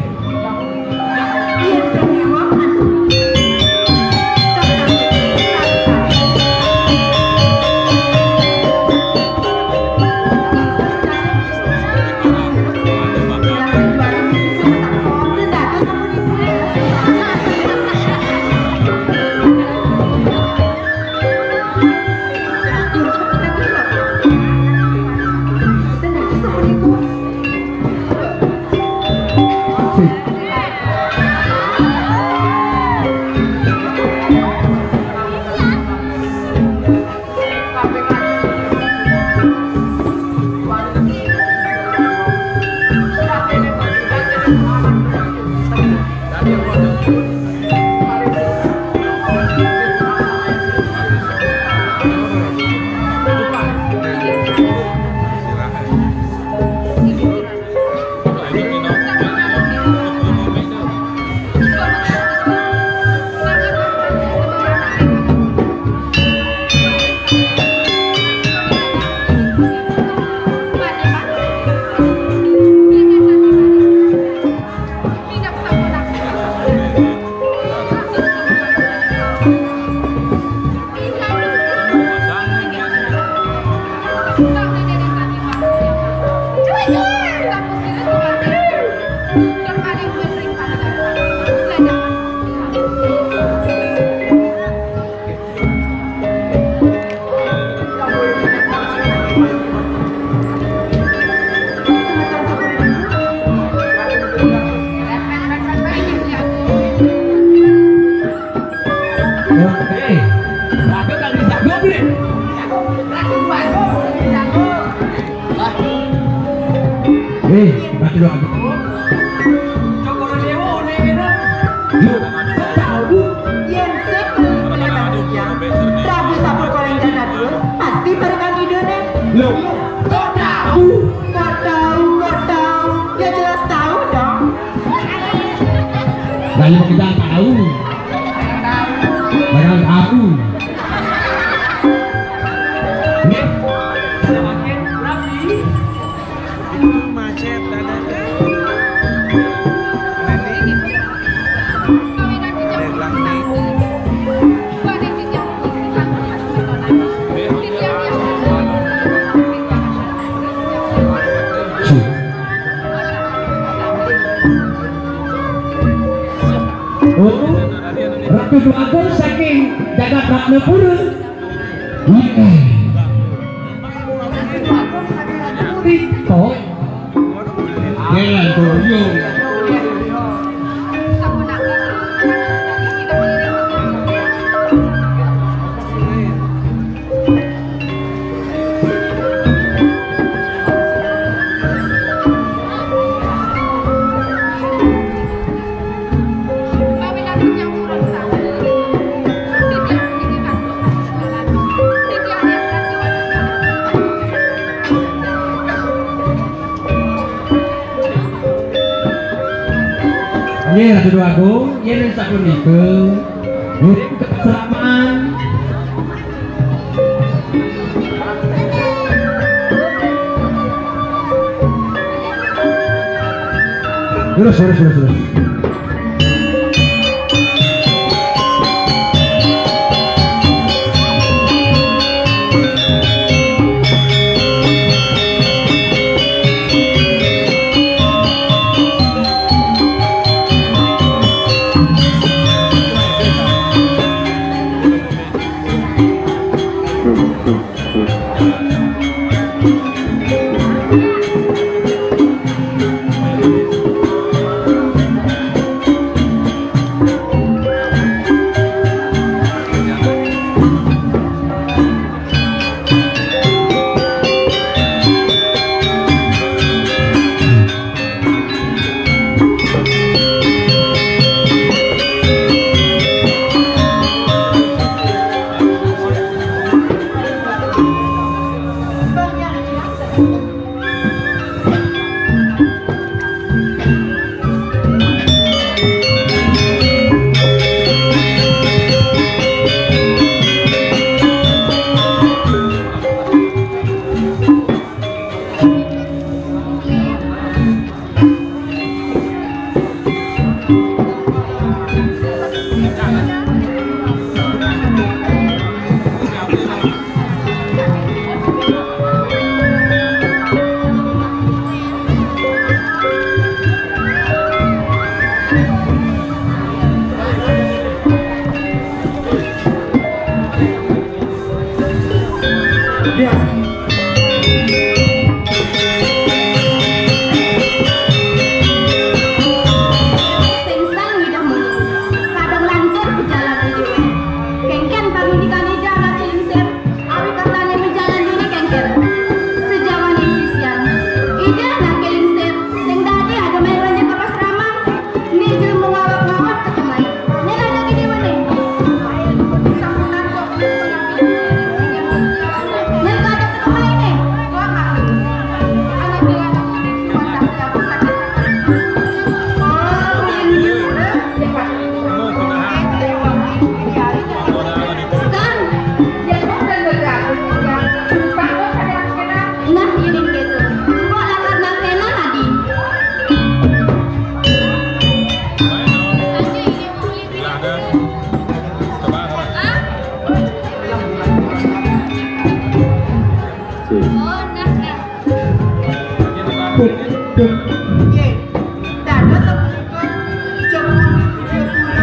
Kali kita tahu, barang aku. Macet dada. Ratu Agung saking jagat Ratna Pura. Kok? Jangan tuyul. Ini Ratu Agung, ini sakun itu, ini kebersamaan. Terus.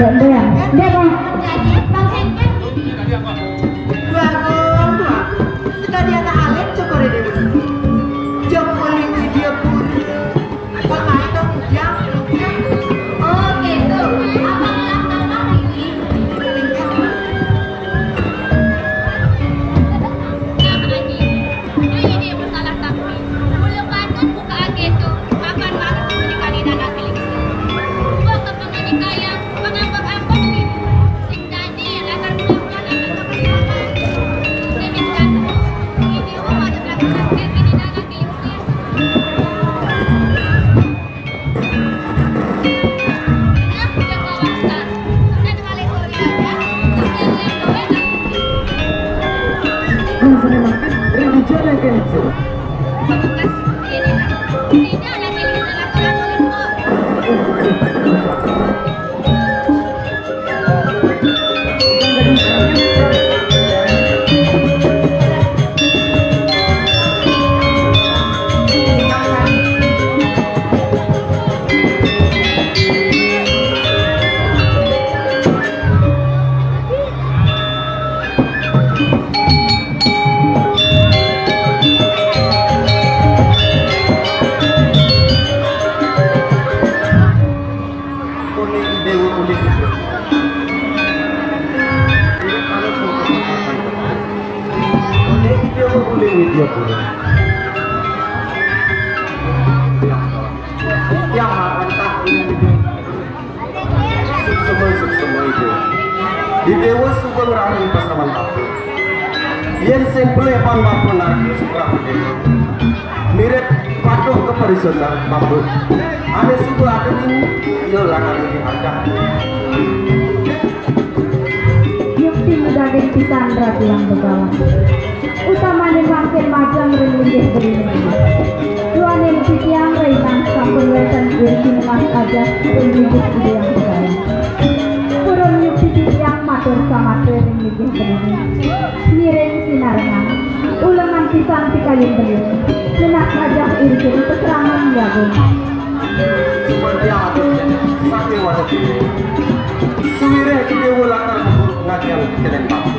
Dia bang. Jadi Bang Hengken Bagus. Sekali ada alet cokore dia. Jokoli video pun. Pakai dong ujang. oh gitu. Abang ulang tahun hari ini. Nah, Haji, ini masalah tapi. Mula banget buka ageto. Kapan banget menikah di dalam bilik sini. Gua kepengen kaya pengambang-ambang nih. Sing jadi latar belakang kita bersama. Jadi kan ini rumah ada belakang kayak gini dalam bilik sini. Kenapa dia kawasan? Dan kali Korea ya. Yang mantap ini semua itu di dewa suka ngerahin pas mantap yang simple pan mampu lagi suka mirip patuh ke perisonan mampu ada suku ada ini yo lakan ini harga Yukti mendagang Pisandra bilang begawan. Utamanya makin macam renunggih berini. Tuan yang yang reitang sampun wetan irkin mas aja renunggih yang begawan. Kurun yukti yang matur sama renunggih berini. Nireng sinarnya. Ulangan pisang pikayun berini. Senak ajak irkin keterangan jagung. seperti apa sampai wadah ini suwire kita ulangkan ngajian keren mampu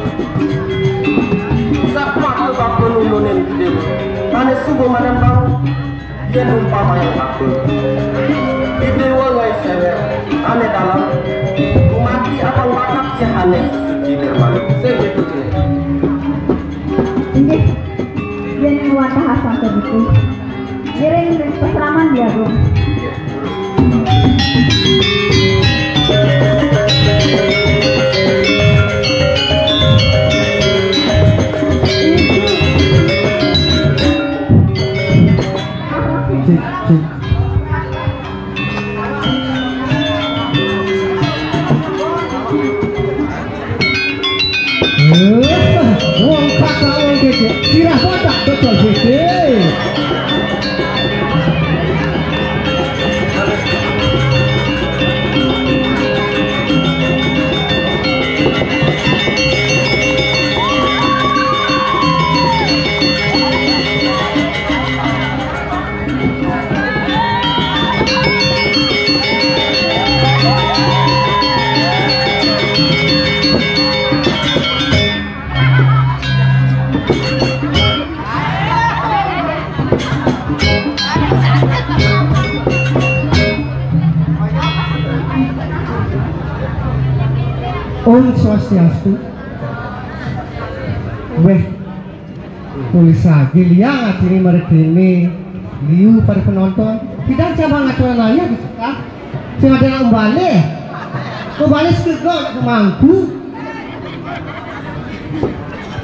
sapat ke mampu nulunin kita mana subuh mana bang dia umpama yang mampu kita ulai sewer ane dalam mati abang bakap ya aneh suci nirmala sebetul Ini yang nuwata hasan segitu. Nireng peseraman jagung. Wong kata wong gede, sirah kotak betul gede. Om Swastiastu. Weh, tulis lagi liang atini merekini liu pada penonton. Tidak coba ngaturan ayah gitu kan? Cuma ada yang kembali sekegol ke mangku.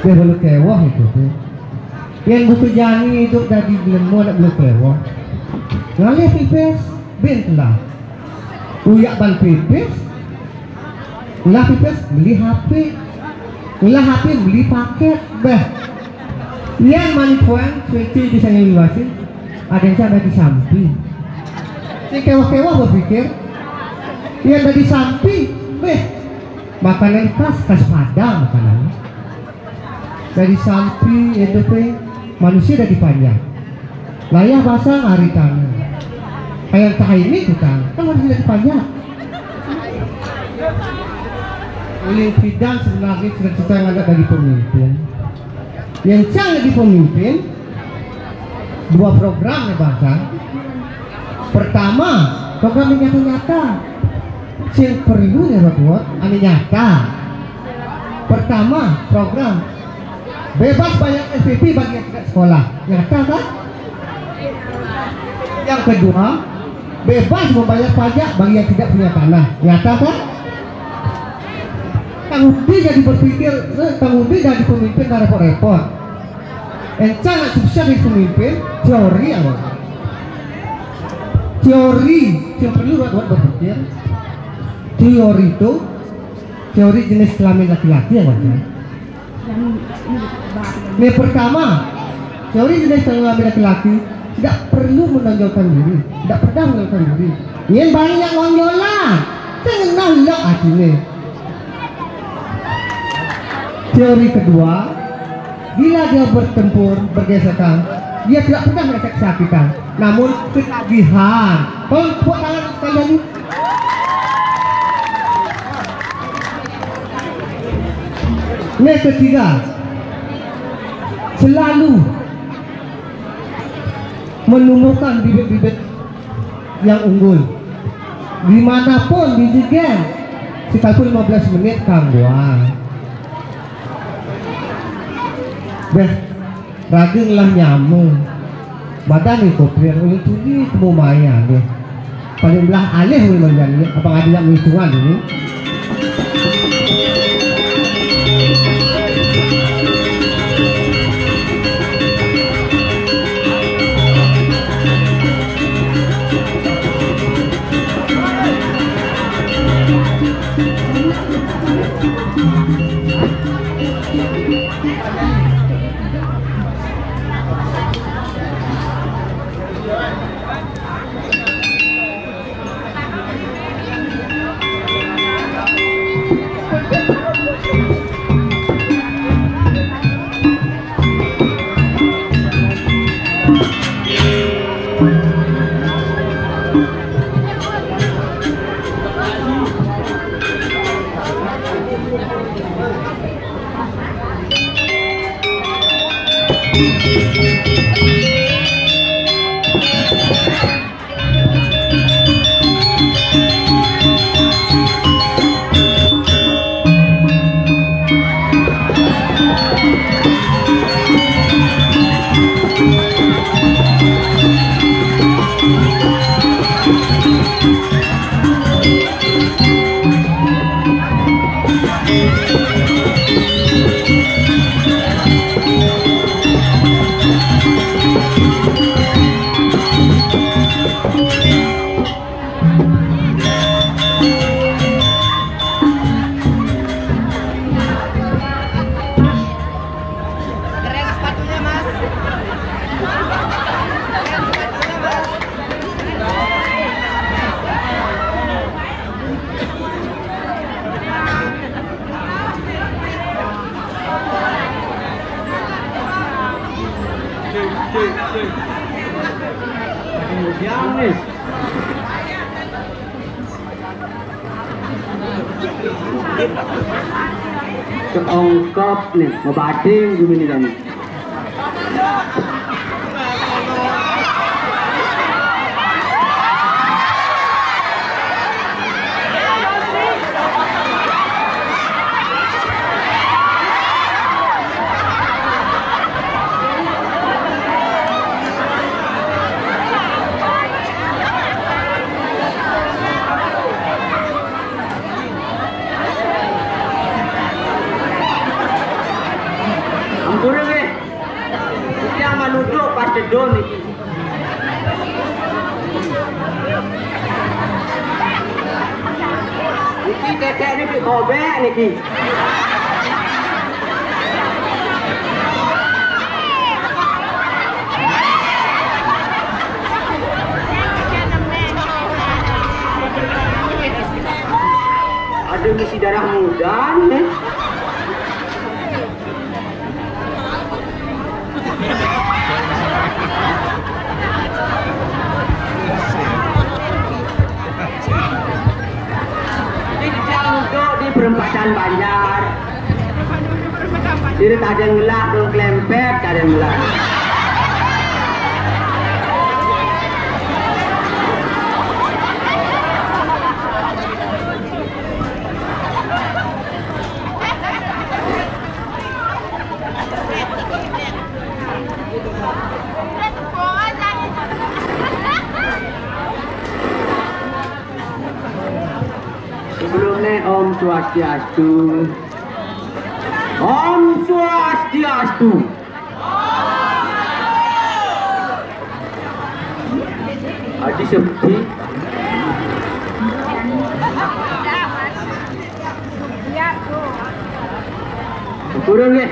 Dia belum kewah itu tuh. Yang butuh jani hidup dari lemu ada belum kewah. Ngalih pipes, bentlah. Uyak ban pipes. Ulah pipes beli HP, ulah HP beli paket, yang manipuan cuci di sana luasin, ada yang ada di samping. Si kewah-kewah berpikir, yang ada di samping, makanan kas padang makanan. Dari samping itu manusia dari panjang, layah basah hari tangan, kayak ini tukang, kan manusia dari panjang. Ulin Fidan sebenarnya cita-cita yang ada dari pemimpin. Yang cang jadi pemimpin, dua program ya bangsa. Pertama, program yang nyata-nyata. Yang perlu ya buat ini nyata. Pertama, program bebas bayar SPP bagi yang tidak sekolah. Nyata kan? Yang kedua, bebas membayar pajak bagi yang tidak punya tanah. Nyata kan? Kang Udi jadi berpikir, Kang Udi jadi pemimpin dari repot-repot. Encang nak sukses jadi pemimpin, teori apa? Teori yang perlu buat berpikir. Teori itu, teori jenis kelamin laki-laki ya maksudnya. Ini pertama, teori jenis kelamin laki-laki tidak perlu menonjolkan diri, tidak pernah menonjolkan diri. Ini banyak nonjolan, jangan nolak hatinya. Teori kedua, bila dia bertempur, bergesekan, dia tidak pernah merasa kesakitan, namun ketagihan. Tolong buat tangan kalian ini. Yang ketiga, selalu menumbuhkan bibit-bibit yang unggul dimanapun di game, sekalipun 15 menit kangguan. Beh, rageng lah nyamuk badan ni kopian ulit tuli temu maya deh paling belah alih boleh menjadi apa nggak ada menghitungan ini. Keongkop nih, mau bading gini dan Don iki. Iki tetek niki kobek niki. Ada misi darah muda nih. Hasan Banjar. Jadi tak ada ngelak, dong kelempet, tak ada ngelak. Sebelumnya Om Swastiastu. Om Swastiastu. Adi seperti kurang ya.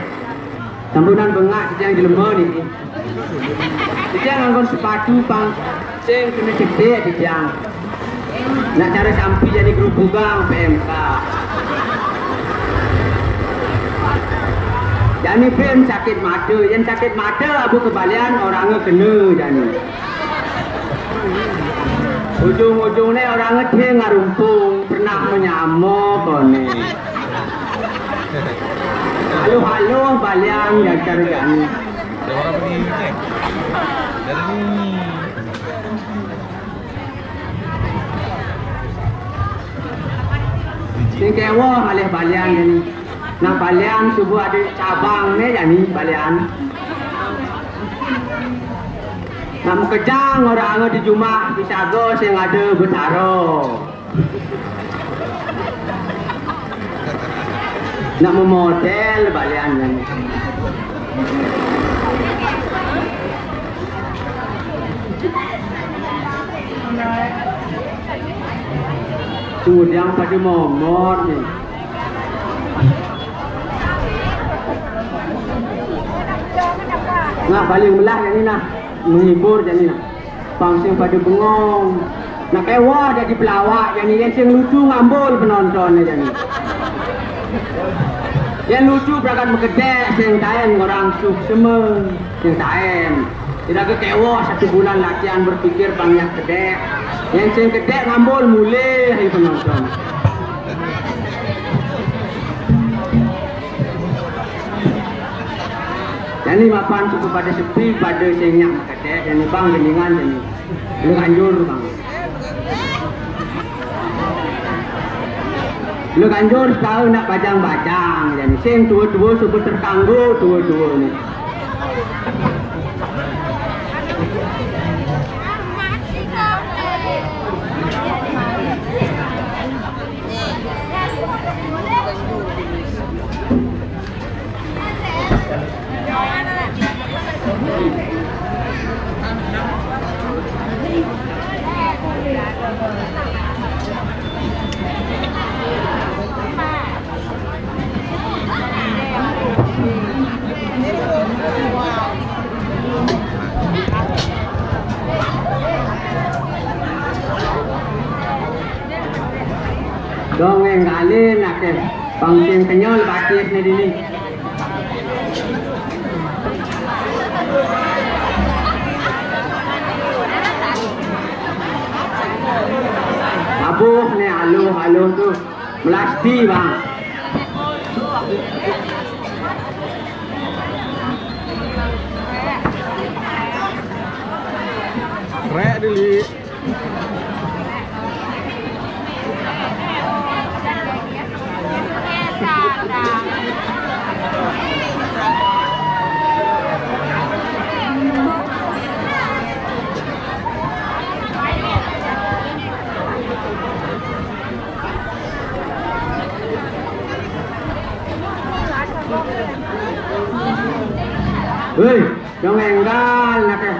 Tambunan bengak sejang jelema ni. Sejang nganggon sepatu pang sing kena cedek sejang. Nak cara sampai jadi grup bugang PMK. Jani PM sakit mata, yang sakit mata abu kebalian orangnya kena jani. Ujung-ujungnya orangnya dia ngarumpung, pernah menyamuk kone. Halo-halo balian yang cara jani. Ada orang pergi cek. Dari ni. Sing kewa malih balian ni. Nah balian subuh ada cabang ni jadi balian. Nam kejang orang di Jumat di Sago sing ada betaro. Nak memodel balian ni. Yang pada momor ni. Nak balik melah yang ni nak menghibur yang ni nak. Pangsing pada bengong. Nak kewah jadi pelawak yang ni yang sing lucu ngambul penonton yang ni. Yang lucu berangkat berkedek sing taen orang suk semua sing taen. Tidak kekewah 1 bulan latihan berpikir banyak kedek. Yang sing kedek ngambul mulai hari penonton. Yang ni mapan cukup pada sepi pada sing nyak kedek. Yang ni bang geningan yang ni. Lu kanjur bang. Lu kanjur sekarang nak bajang-bajang. Yang ni sing tua-tua sebut tertangguh tua-tua ni. Dongeng kali nak ke pangsing kenyol batis ni dini. Abuh ni halo tu melasti bang. Rek dulu. Hei, jangan enggal nak ke.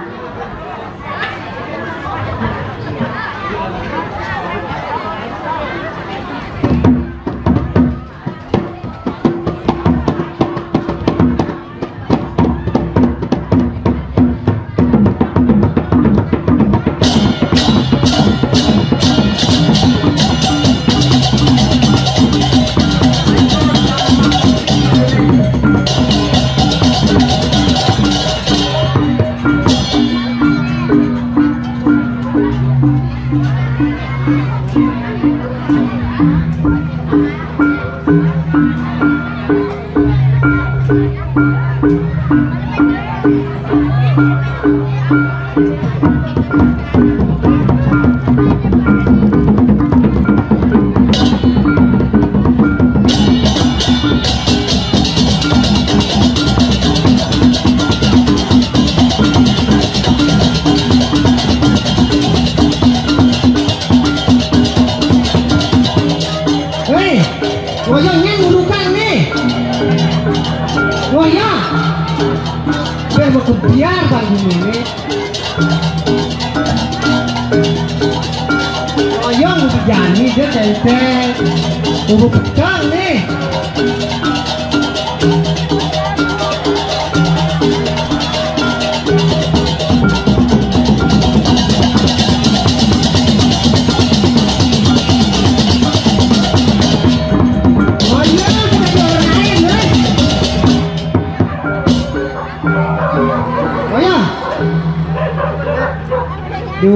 Goyangnya ngurukan nih. Goyang. Biar mau kebiar bang ini. Goyang udah jadi dia cecek. Udah pedang nih.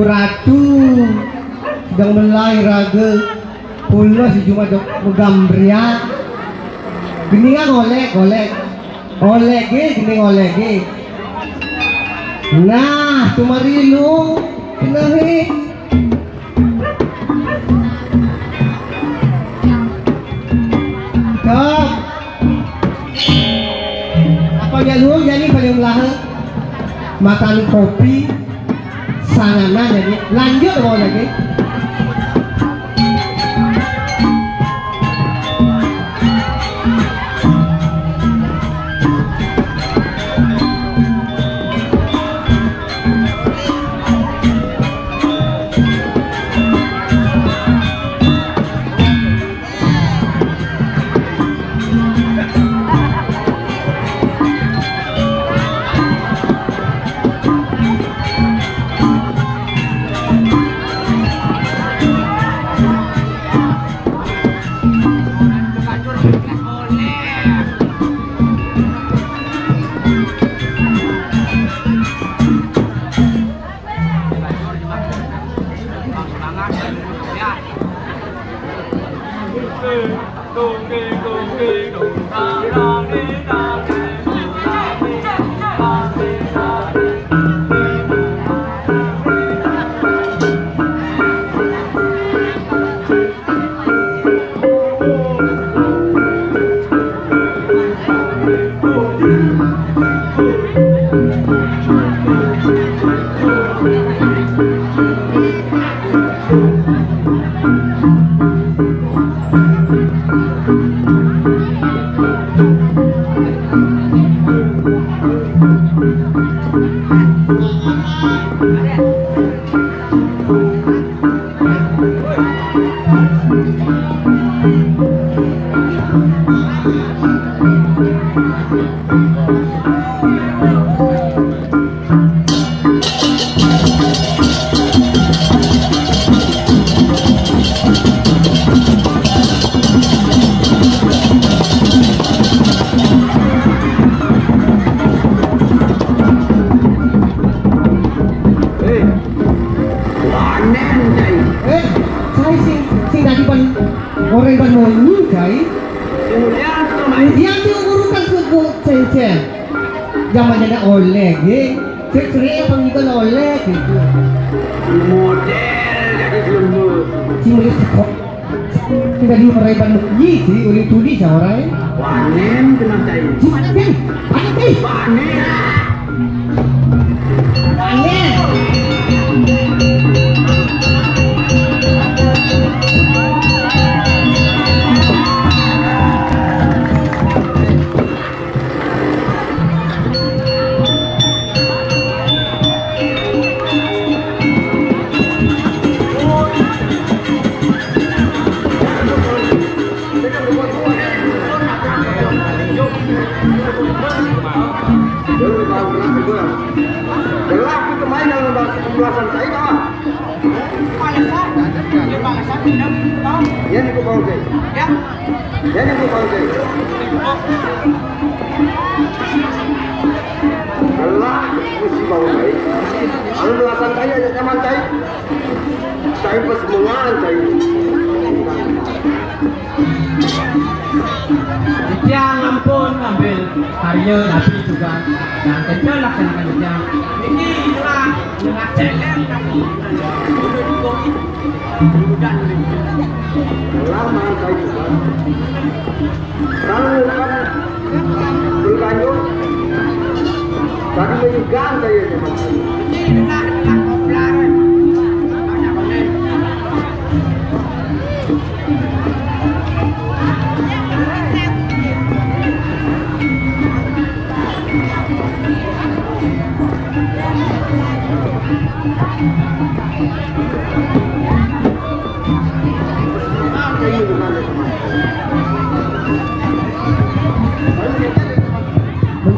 Ratu sedang melai raga pula si cuma gambria geningan oleh gening oleh nah tumari lu kenahi kap apa ya lu jadi paling lahe makan kopi sanganan jadi lanjut mau lagi zamannya oleh cek-cek panggilan oleh gitu model jadi lembut cilik kok tidak di mereban muji sih oleh tuli orang panen kena cai panen pembelasan saya kah? Yan ko pausay. Yan ko pausay. Allah, mesti pausay. Ang belasan saya nyaman saya. Saya pas mengan saya. iya tapi juga jangan kecil laksanakan kerja ini dengan celeng tapi udah dikoki udah lama saya juga kalau kan berlanjut tadi menyegang saya teman ini nak koplar banyak banget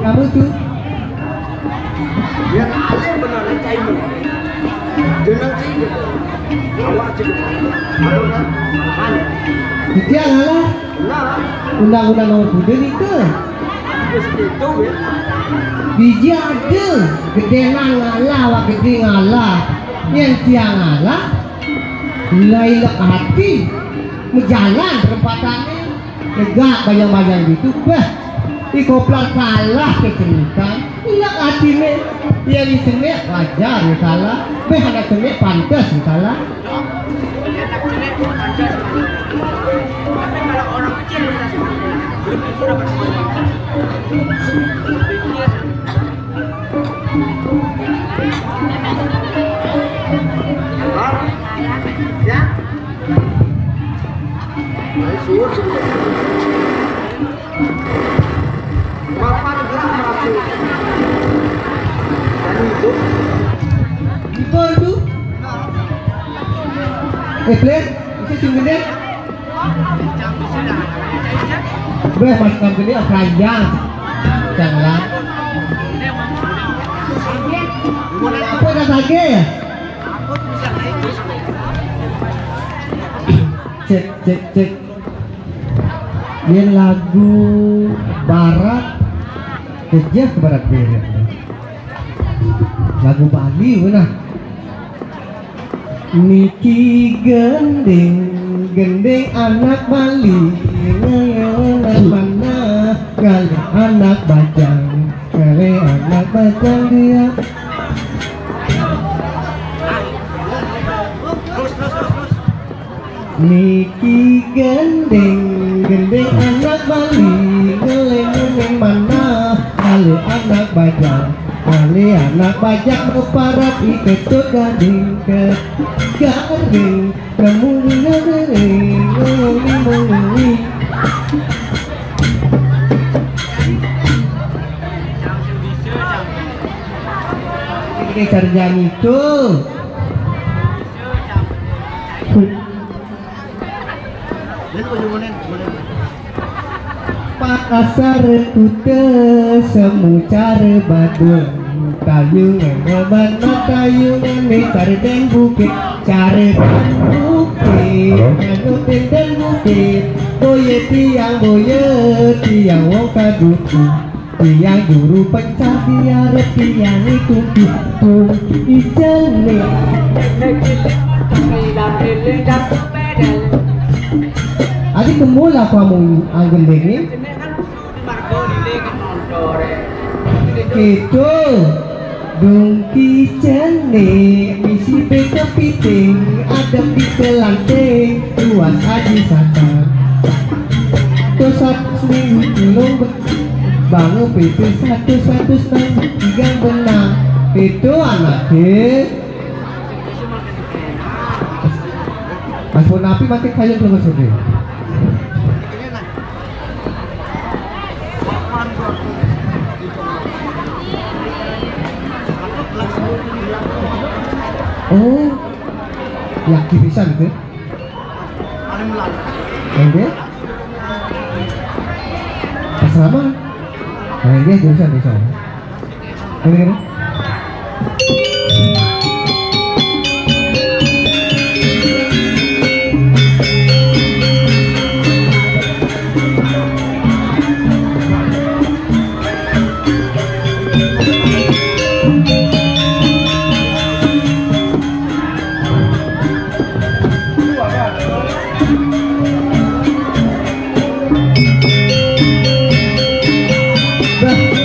kamu tuh ya ale benar cai benar jangan cai gitu awak cukup ada kan hal dia ngalah nah undang-undang nomor 7 itu itu ya biji ada gede ngalah wak gede ngalah yang dia ngalah mulai hati menjalan perempatannya negak bayang-bayang gitu koplar kalah keceritaan ilang hati me yang dicemek wajar ya salah anak cemek pantas ya salah anak cemek pantas tapi kalau orang kecil bisa sudah ya suur Bapak gerak masuk dan itu Player isi sini masukkan gini keranjang jangan apa dah lagi cek dia lagu barat kerja ke barat beret lagu Bali mana Niki gendeng anak Bali ngayalan mana kali anak bajang dia Niki gendeng anak Bali ngeleng mana kali anak bajang berparat iketut gading ke gading kemudian ngeli ini kerjaan itu Pakasar kuda semu cara badung kayu ngobat kayu ngene cari den bukit cari bukit nganutin den bukit boye tiang wong kaduku tiang guru pencar tiare tiang itu ijene adik kemula kamu anggun ini itu dongki jene misi beka piting ada di kelanting luas aji sadar tosat seminggu tulung bangun itu satu tiga benang itu anaknya Mas Bonapi pakai kayu belum sore oh yakin bisa gitu dia asrama dia bisa ini Bah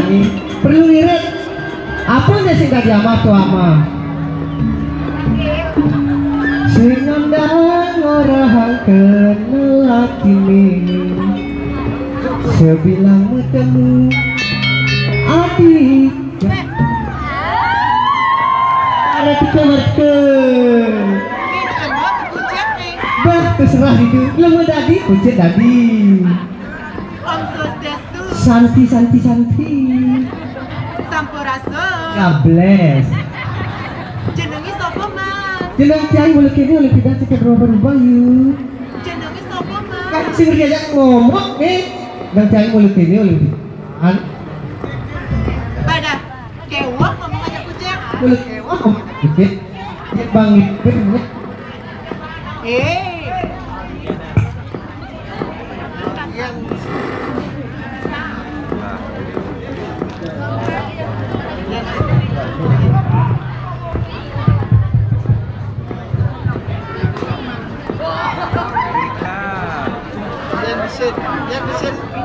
Jani perlu ngirit apa nih sing tadi ama tuh ama sing ngundang orang kenal atine sebilang bertemu adik ada tiga mereka bah terserah itu lama tadi kucet tadi Om Swastiastu, santi Sampurasun. gables Jenengi sapa, Mas? jeneng cai mulai kini oleh tidak cekat berubah yuk Jenengi sapa, Mas? kan sing diajak ngomong nih dan cai mulai kini oleh an Pada kewah ngomong aja kucing. mulai kewah oke ya bangit bener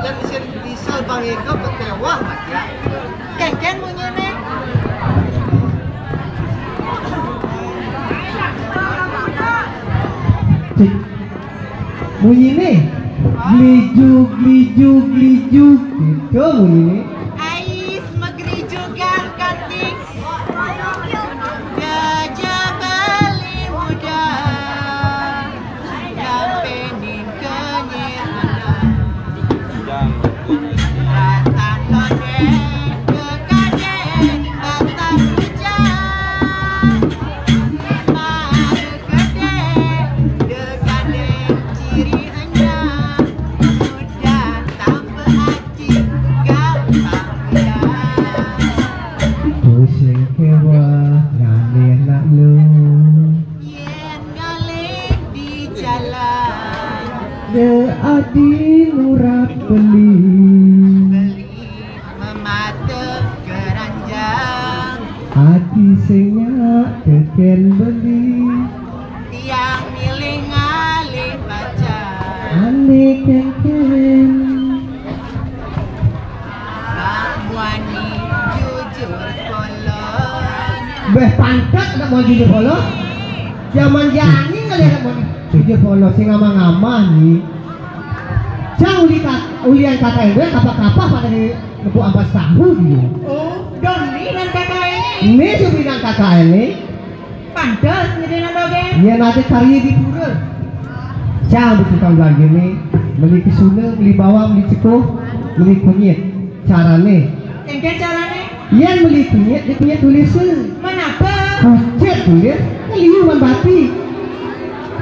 Yang bisa Bang Eko kecewa mat ya. Kengken munyene. bunyi nih glijuk gitu bunyi nih Ais magri juga kanting. Gajah bali muda. Nyampenin kenyir rasa lodeh kekadeh basah hujan. Madu gede dekadeh ciri hendak. Muda tanpa hati gampang hilang. pusing kewa ngalih nak lu Yen ngalih di jalan de adi nurat beli beli memata keranjang hati senyak keken beli yang milih ngalih pacar aneh keken Bang Wani jujur kolon beh pantat nak mau jujur polo zaman jani kali nak mau jujur polo sing ngama-ngama nih jauh ulian kata gue kapal-kapal pada nepuk ampas tahu dia Oh Doni dan kakak ini ini tuh bilang kakak ini pantas jadi nandoge dia nanti karya di pura jauh di tukang lagi nih beli kesuna, beli bawang, beli cekuh, beli kunyit carane Engke carane yang beli kunyit, dia punya tulisan menapa kucet tulis, liuman batik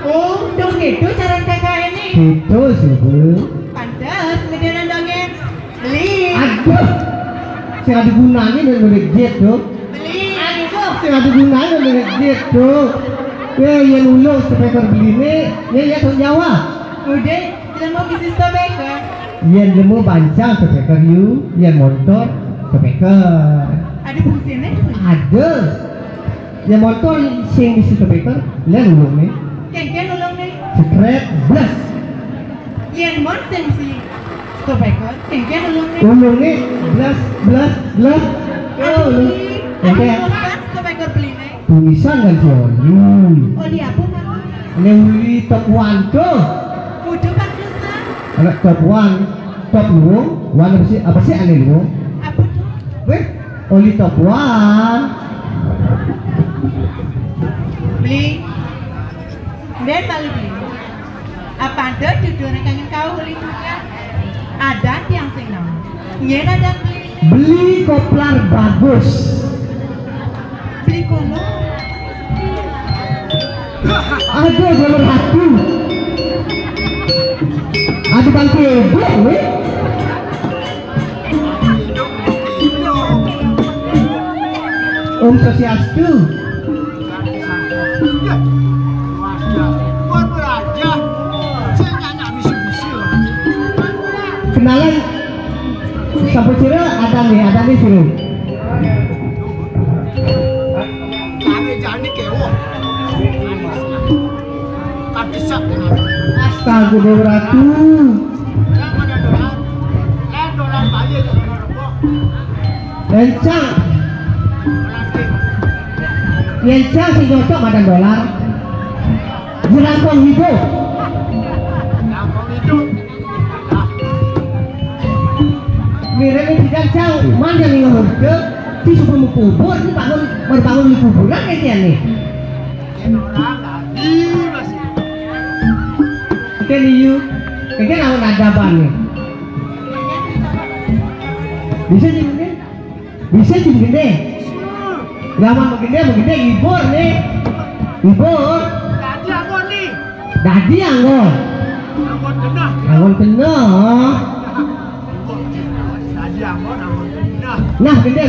Oh dong gitu cara kakak ini itu subuh pantas jadi nandoge beli aduh sing ada gunanya dan ngerejet tuh beli aduh sing ada gunanya dan ngerejet tuh yang ulung sepekar beli ini ya tanggung jawab udah kita mau bisnis tobacco yang lemu bancang sepekar you yang motor sepekar ada fungsinya ada yang motor sing di sepekar yang ulung nih kengken ulung nih secret blast yang monsen si tobacco kengken ulung nih ulung nih blast oh ulung ada oke kan tobacco beli nih tulisan kan soalnya oh di apa kan ini uli top one tuh kudu pantesan anak top one apa sih aneh lu apa tuh weh oli top one beli dan balik beli apa ada judul kangen kau beli punya ada yang sing nama nyen ada beli koplar bagus beli kono ada jalur hati ada bangku ibu weh Om Swastiastu kenalan sampai cira ada nih suruh astaga ratu Lencang. Lencang si cocok makan dolar. Jelangkong hidup. Mira ini lencang, mana nih ngurke? Di sebelum kubur, ini bangun di kuburan kayaknya nih. Keliu, kayaknya lawan adaban nih. Bisa gede, bisa gede. Lama begede libur nih, libur. Dadi anggon, anggon kenal. Nah gede.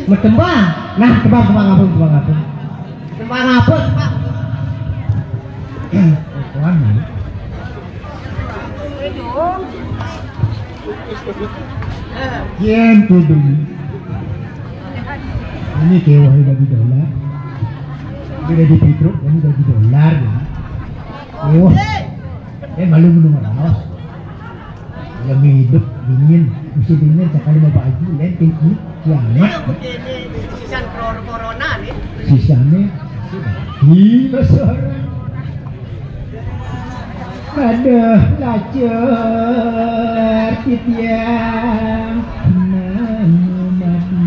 Metembang. Nah tembang apa? Tembang apa Pak? Kian tuh ini kewah bagi dolar, beda di Petruk ini bagi dolar ya. Wah, malu merawas. Yang hidup dingin, musim dingin sekali mau baju, lain tinggi, kiamat. Sisan corona nih. Sisanya, gila seorang. Aduh, lacer, kitiang, mati,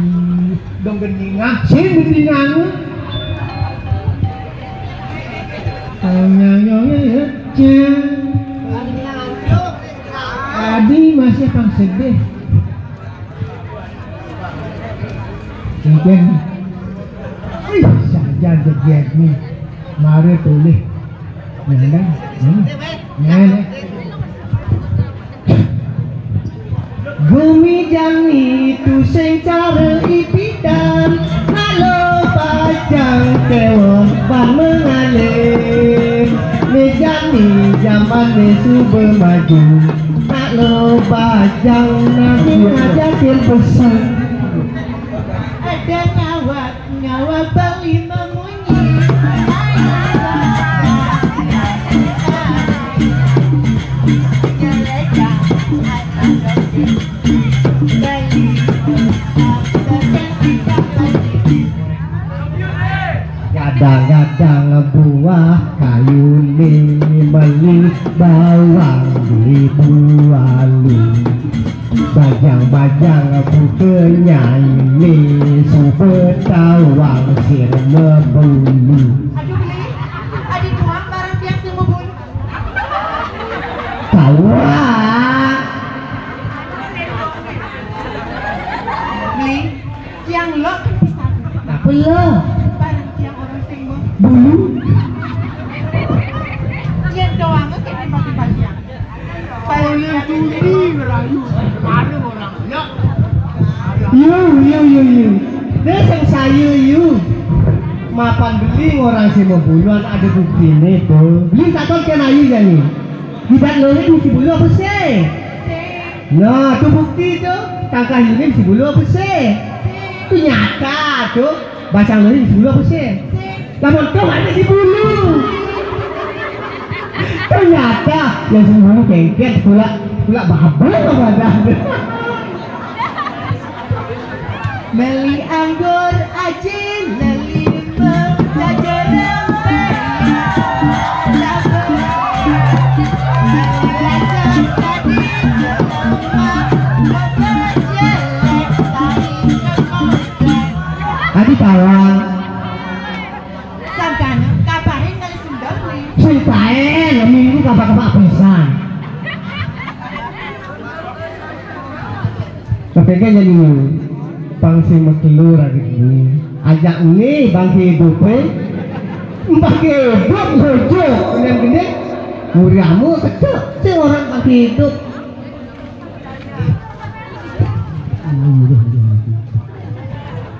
dong geningan, sih geningan. Adi masih akan sedih. Mungkin saja jejet nih, mari tulis. Nene. Gumijang itu sing cara ipidan, halo pajang kewon ban mengalir. Mejani zaman subuh maju, halo pajang nanti ngajakin pesan. Ada nyawa beli memunyi. Gadang-gadang buah kayu ni beli bawang di bualu. Bajang-bajang bukannya ini super tawang sir membulu. Aduh beli, adik tuang barang tiang si membulu. Tawang. Beli, tiang lo kan bisa. Apa lo? Barang tiang orang sing Bulu. tiang doang kan di pagi-pagi. Boleh tuli merayu. Ada orang ya. Yo. Dia sang saya you. Mapan beli orang si membuluan ada bukti nih tuh. Beli tak tahu kan ayu jadi. Hibat lo itu si bulu apa sih? Nah, tuh bukti tuh. Kakak ini si bulu apa sih? Itu nyata tuh. Baca lo ini si bulu apa sih? Namun kau ada si bulu. Ternyata yang semua kengket pula babel apa. Beli anggur aja, beli belajar Tadi tawang. Sangkan, kabarin kali sundang beli. Sumpahin, minggu kabar-kabar pisan. Tapi kan jadi pangsi telur lagi ini. Ajak ini bangki hidupnya, bangki hidup hijau, yang gede. Muriamu kecil, si orang bangki hidup.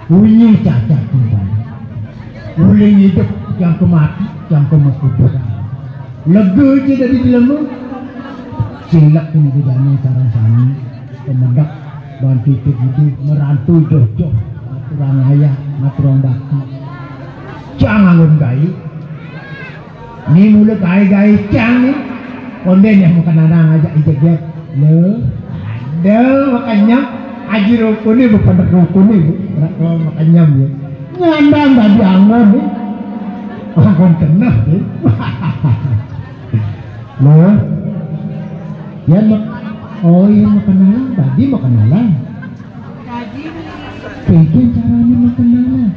Bunyi cacat kembali. Mulai hidup yang kemati, yang kemasukan. Lega je dari dilemu. Silap pun bedanya sarang sani. Pemedak bantu itu merantau jojo. Aturang ayah, aturang baki. Jangan gai. Ni mula gai-gai cang ni. Konden yang makan orang ajak ijek. Le, Del makanya aji rukun ini bukan rukun ini kalau makanya ya ngandang tadi angon nih angon tenah nih loh ya oh iya mau kenalan tadi mau kenalan kayak caranya mau kenalan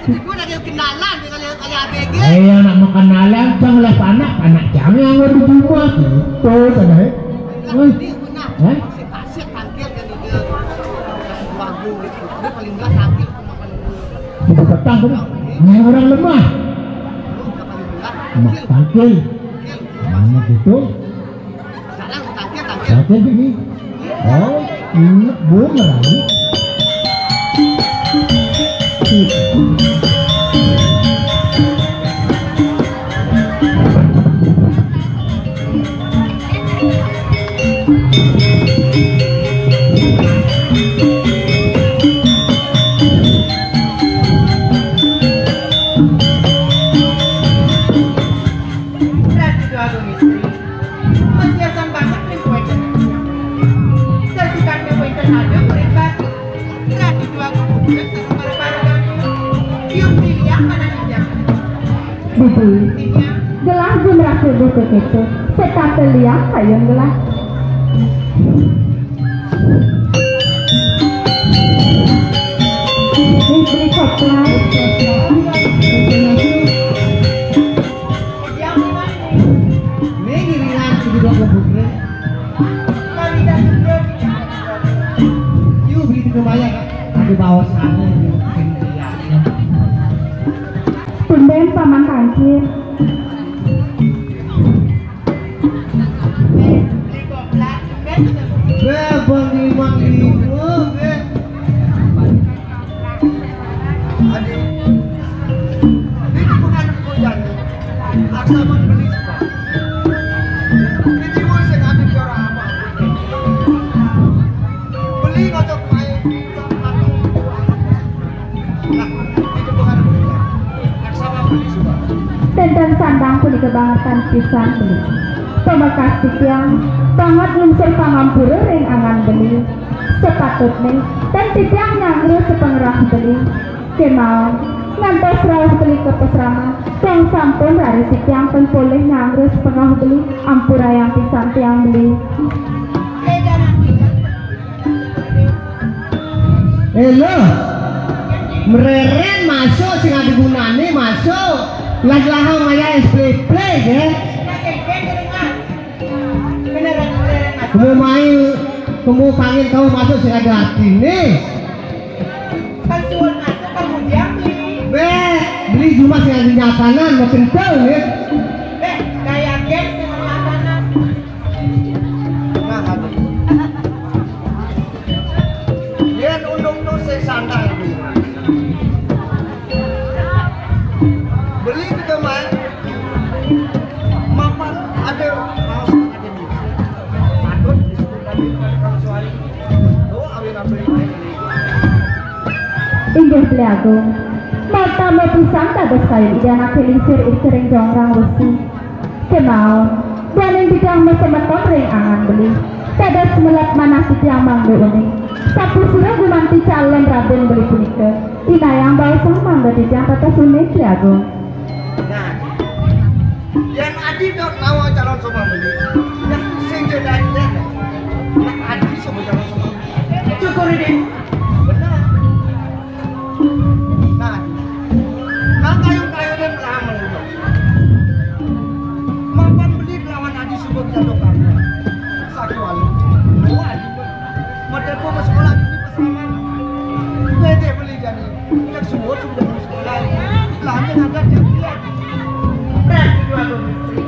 Ibu lagi kenalan dengan kayak ABG. Anak mau kenalan janganlah anak jangan yang ada di rumah gitu kan Pasir tampil kan dia lagu gitu. Dia paling enggak tampil bukan petang kan yang orang lemah lemah tampil mana gitu sekarang tampil tampil gini oh ini bumerang gelas jumlah subuh begitu tetap lihat kayang gelas diberi koplar ini giliran juga kebukre yuk begitu kebayang ada bawah sana tumben paman kancir Bang Imam Ibu adik ini bukan hujan aksaman beli sebab ini musim habis orang apa beli ngocok main nah itu bukan hujan aksaman beli sebab tentang sandang pun kebangetan pisan beli pemakas yang banget lunsur pangampura ring angan beli sepatutnya dan tidak nyangru sepengerah beli kemau ngantos rawuh beli ke pesrama yang sampun dari yang pun boleh nyangru sepengerah beli ampura yang pisan tiang beli Halo mereren masuk sing ada gunane masuk lag-lahang maya SPP ya kamu main kamu panggil kamu masuk sih ada hati nih kan suul masuk kamu diambil beli cuma sih ada nyatanan mau kental nih kayak geng sama nyatanan nah ada dia undung tuh sesandang beli juga main mapan ada inggih beli agung mata mau pisang tak bersaing dan aku lingsir ikering jongrang besi kemau dan yang bidang mesemeton ring angan beli tada semelat mana yang mangga ini sapu sudah gumanti calon raden beli punika ina yang bawa sang mangga dijang kata sunik beli agung nah yang adi dok nawa calon semua beli yang sing jadi yang adi semua calon semua cukup ini benar nah kayu-kayunya melawan mapan beli melawan adi semua jatuh kamu satu wali model ke sekolah ini pesaman gede beli jadi kita semua sudah di sekolah lahannya agak jauh lagi berarti dua domistri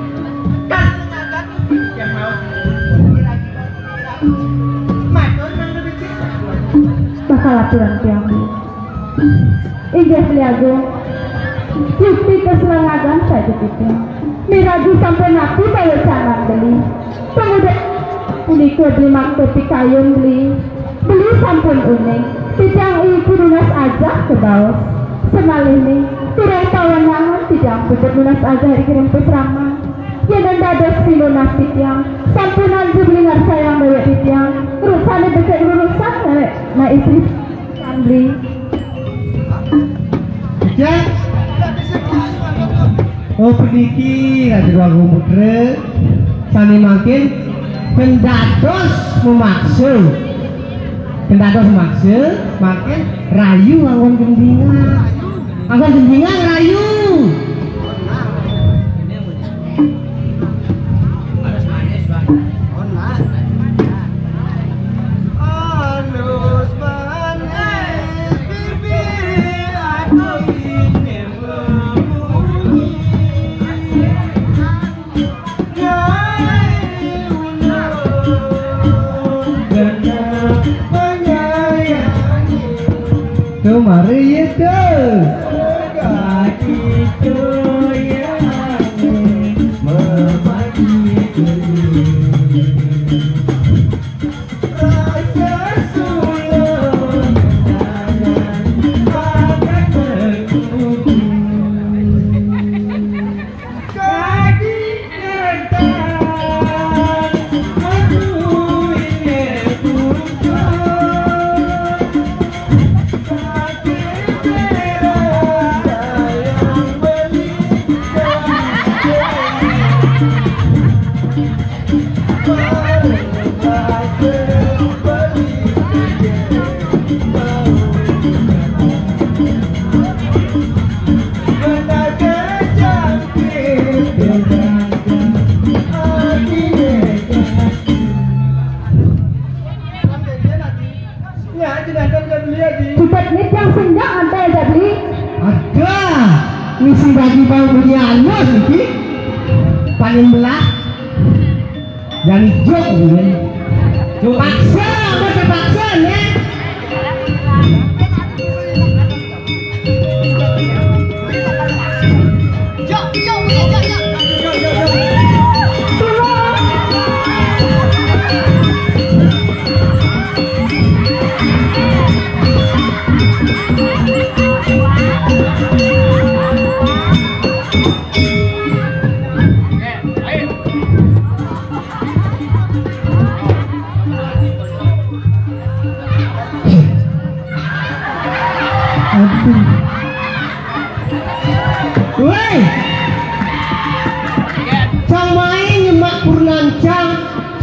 kan agak yang mau lagi matur yang lebih cinta bakal aturan tiang inggih beli agung bukti keselangagan saya dipikir miraju sampai napi bawa canang beli pemuda ini beli maktub pikayun beli sampun uning tidak ibu lunas aja ke bawah semal ini kurang tawanan tidak putut lunas aja dikirim pesrama Yang dados pilunas titiang, sampunan jublingan sayang dewek titiang, terusane becek lulusan na istri Sandri. Ya. Oh peniki ada dua gumutre, sani makin pendados memaksa, makin rayu anggon gendingan rayu. Mari itu misi bagi bang punya anu sedikit paling belah dan jok paksa apa terpaksa ya Woi, cang main nyemak purnancang,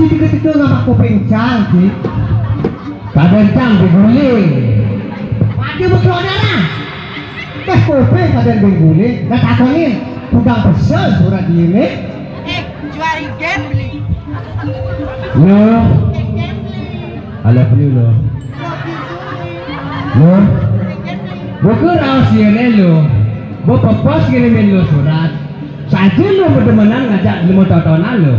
ketika ngamak kopencang sih. Kadencang diguling, maju berkelonara. Kope kaden diguling, nggak takonin, udang pesel surat ini. Juari gambling. Lo, I love you lo. Lo, bukan rahasia lo. Bapak pos kirimin lo surat. Saja lo bertemenan ngajak lo tontonan lo.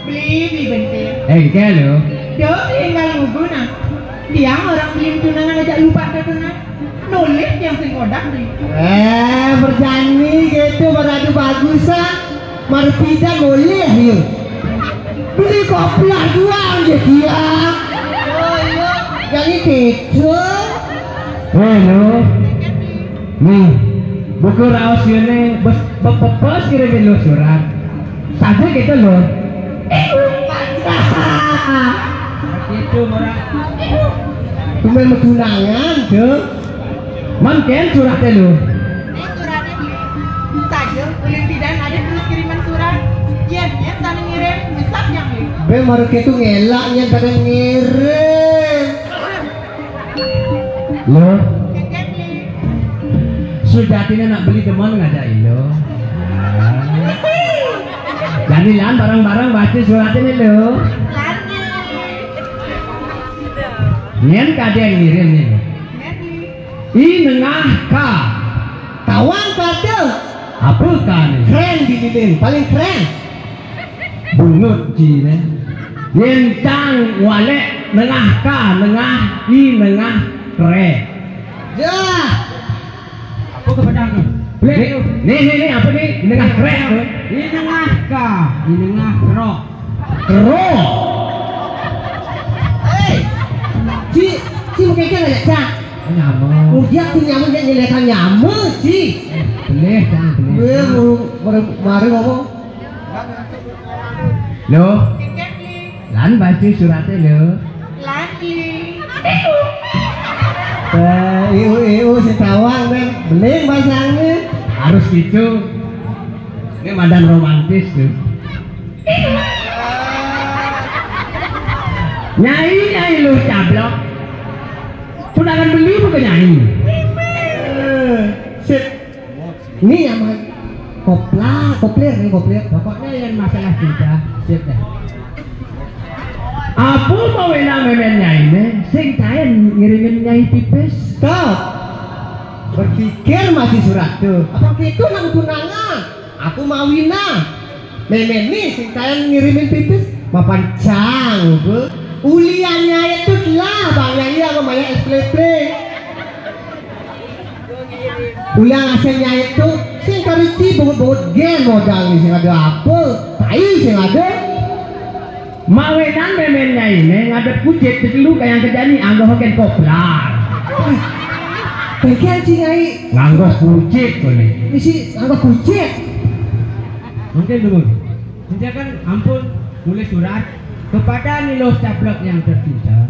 Beli bentar. Kayak lo. Dia tinggal guna. Dia orang beli tunangan ngajak lupa tontonan. Nulis yang sing kodak nih. Berjanji gitu beradu bagusan. Marpida boleh yuk. Beli koplah dua aja dia. Oh iya. Jadi gitu. Lo. Nih. Buku rahasia nih, bos kirimin lo surat. Saja gitu lo. Itu murah. Cuma tunangan tuh. Mungkin suratnya lo. Ini suratnya saja, boleh tidak ada terus kiriman surat. Iya, dia sana ngirim, besar yang nih. Be maru gitu ngelaknya pada ngirim. Lo. Sujatinya nak beli teman ngajak lo. Jadi lan barang-barang baca suratnya lo. Nyen kade yang ngirim nih. Nengah ka. Kawan kade. Apa kan? Keren dibikin, paling keren. Bungut cine. Yencang walek nengah ka, nengah keren. Ya. Apa kepadanya? Nih apa nih? Nengah keren. Ini nengah ka, ini nengah kero. Si mungkin nggak cak. Nyamuk. Dia tuh nyamuk yang nyelekan nyamuk sih. Boleh, jangan boleh. Baru ngomong. Loh, Keket li. lan baca suratnya lo. Lagi. Iu setawang men, beling bahasanya. Harus gitu. Ini madan romantis tuh. Nyai lu cablok. Sudah akan beli bukan nyai? Sip. Ini yang kopler nih kopler. Pokoknya yang masalah kita, sip dah. Apa mau enak memen nyai nih? Sing kain ngirimin nyai tipis. Stop. Berpikir masih surat tuh. Apa itu nang tunangan? Aku mau wina. Memen nih sing kain ngirimin tipis. Mapancang, bu. Uliannya itu lah bang nyai aku banyak SPP. Ulian hasilnya itu sing kariti bobot gen modal nih sing ada apa? Tai sing ada. Mawenan memen nyai nih ngadep kucit lu kayak kejani anggo hoken koplar. Bagian sih nyai. Nganggo kucit kok nih. Isi anggo kucit. Mungkin dulu. Kan ampun nulis surat kepada Nilos Cablok yang tercinta.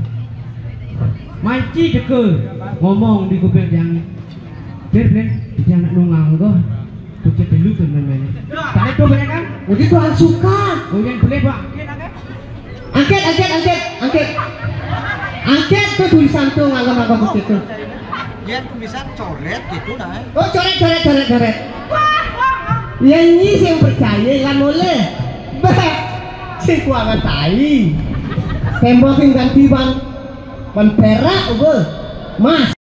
Manci deke ngomong di kuping yang Berben, dia anak lu nganggo kucit dulu tuh namanya. Tarik tuh banyak kan? Udah Tuhan suka. Kemudian boleh pak. Angket tuh tulisan tuh nganggo kucit tuh. Dia bisa coret gitu dah. Oh coret. Yang ini yang percaya kan boleh. Bah, si kuangan tai. Tembokin ganti ban perak, Mas.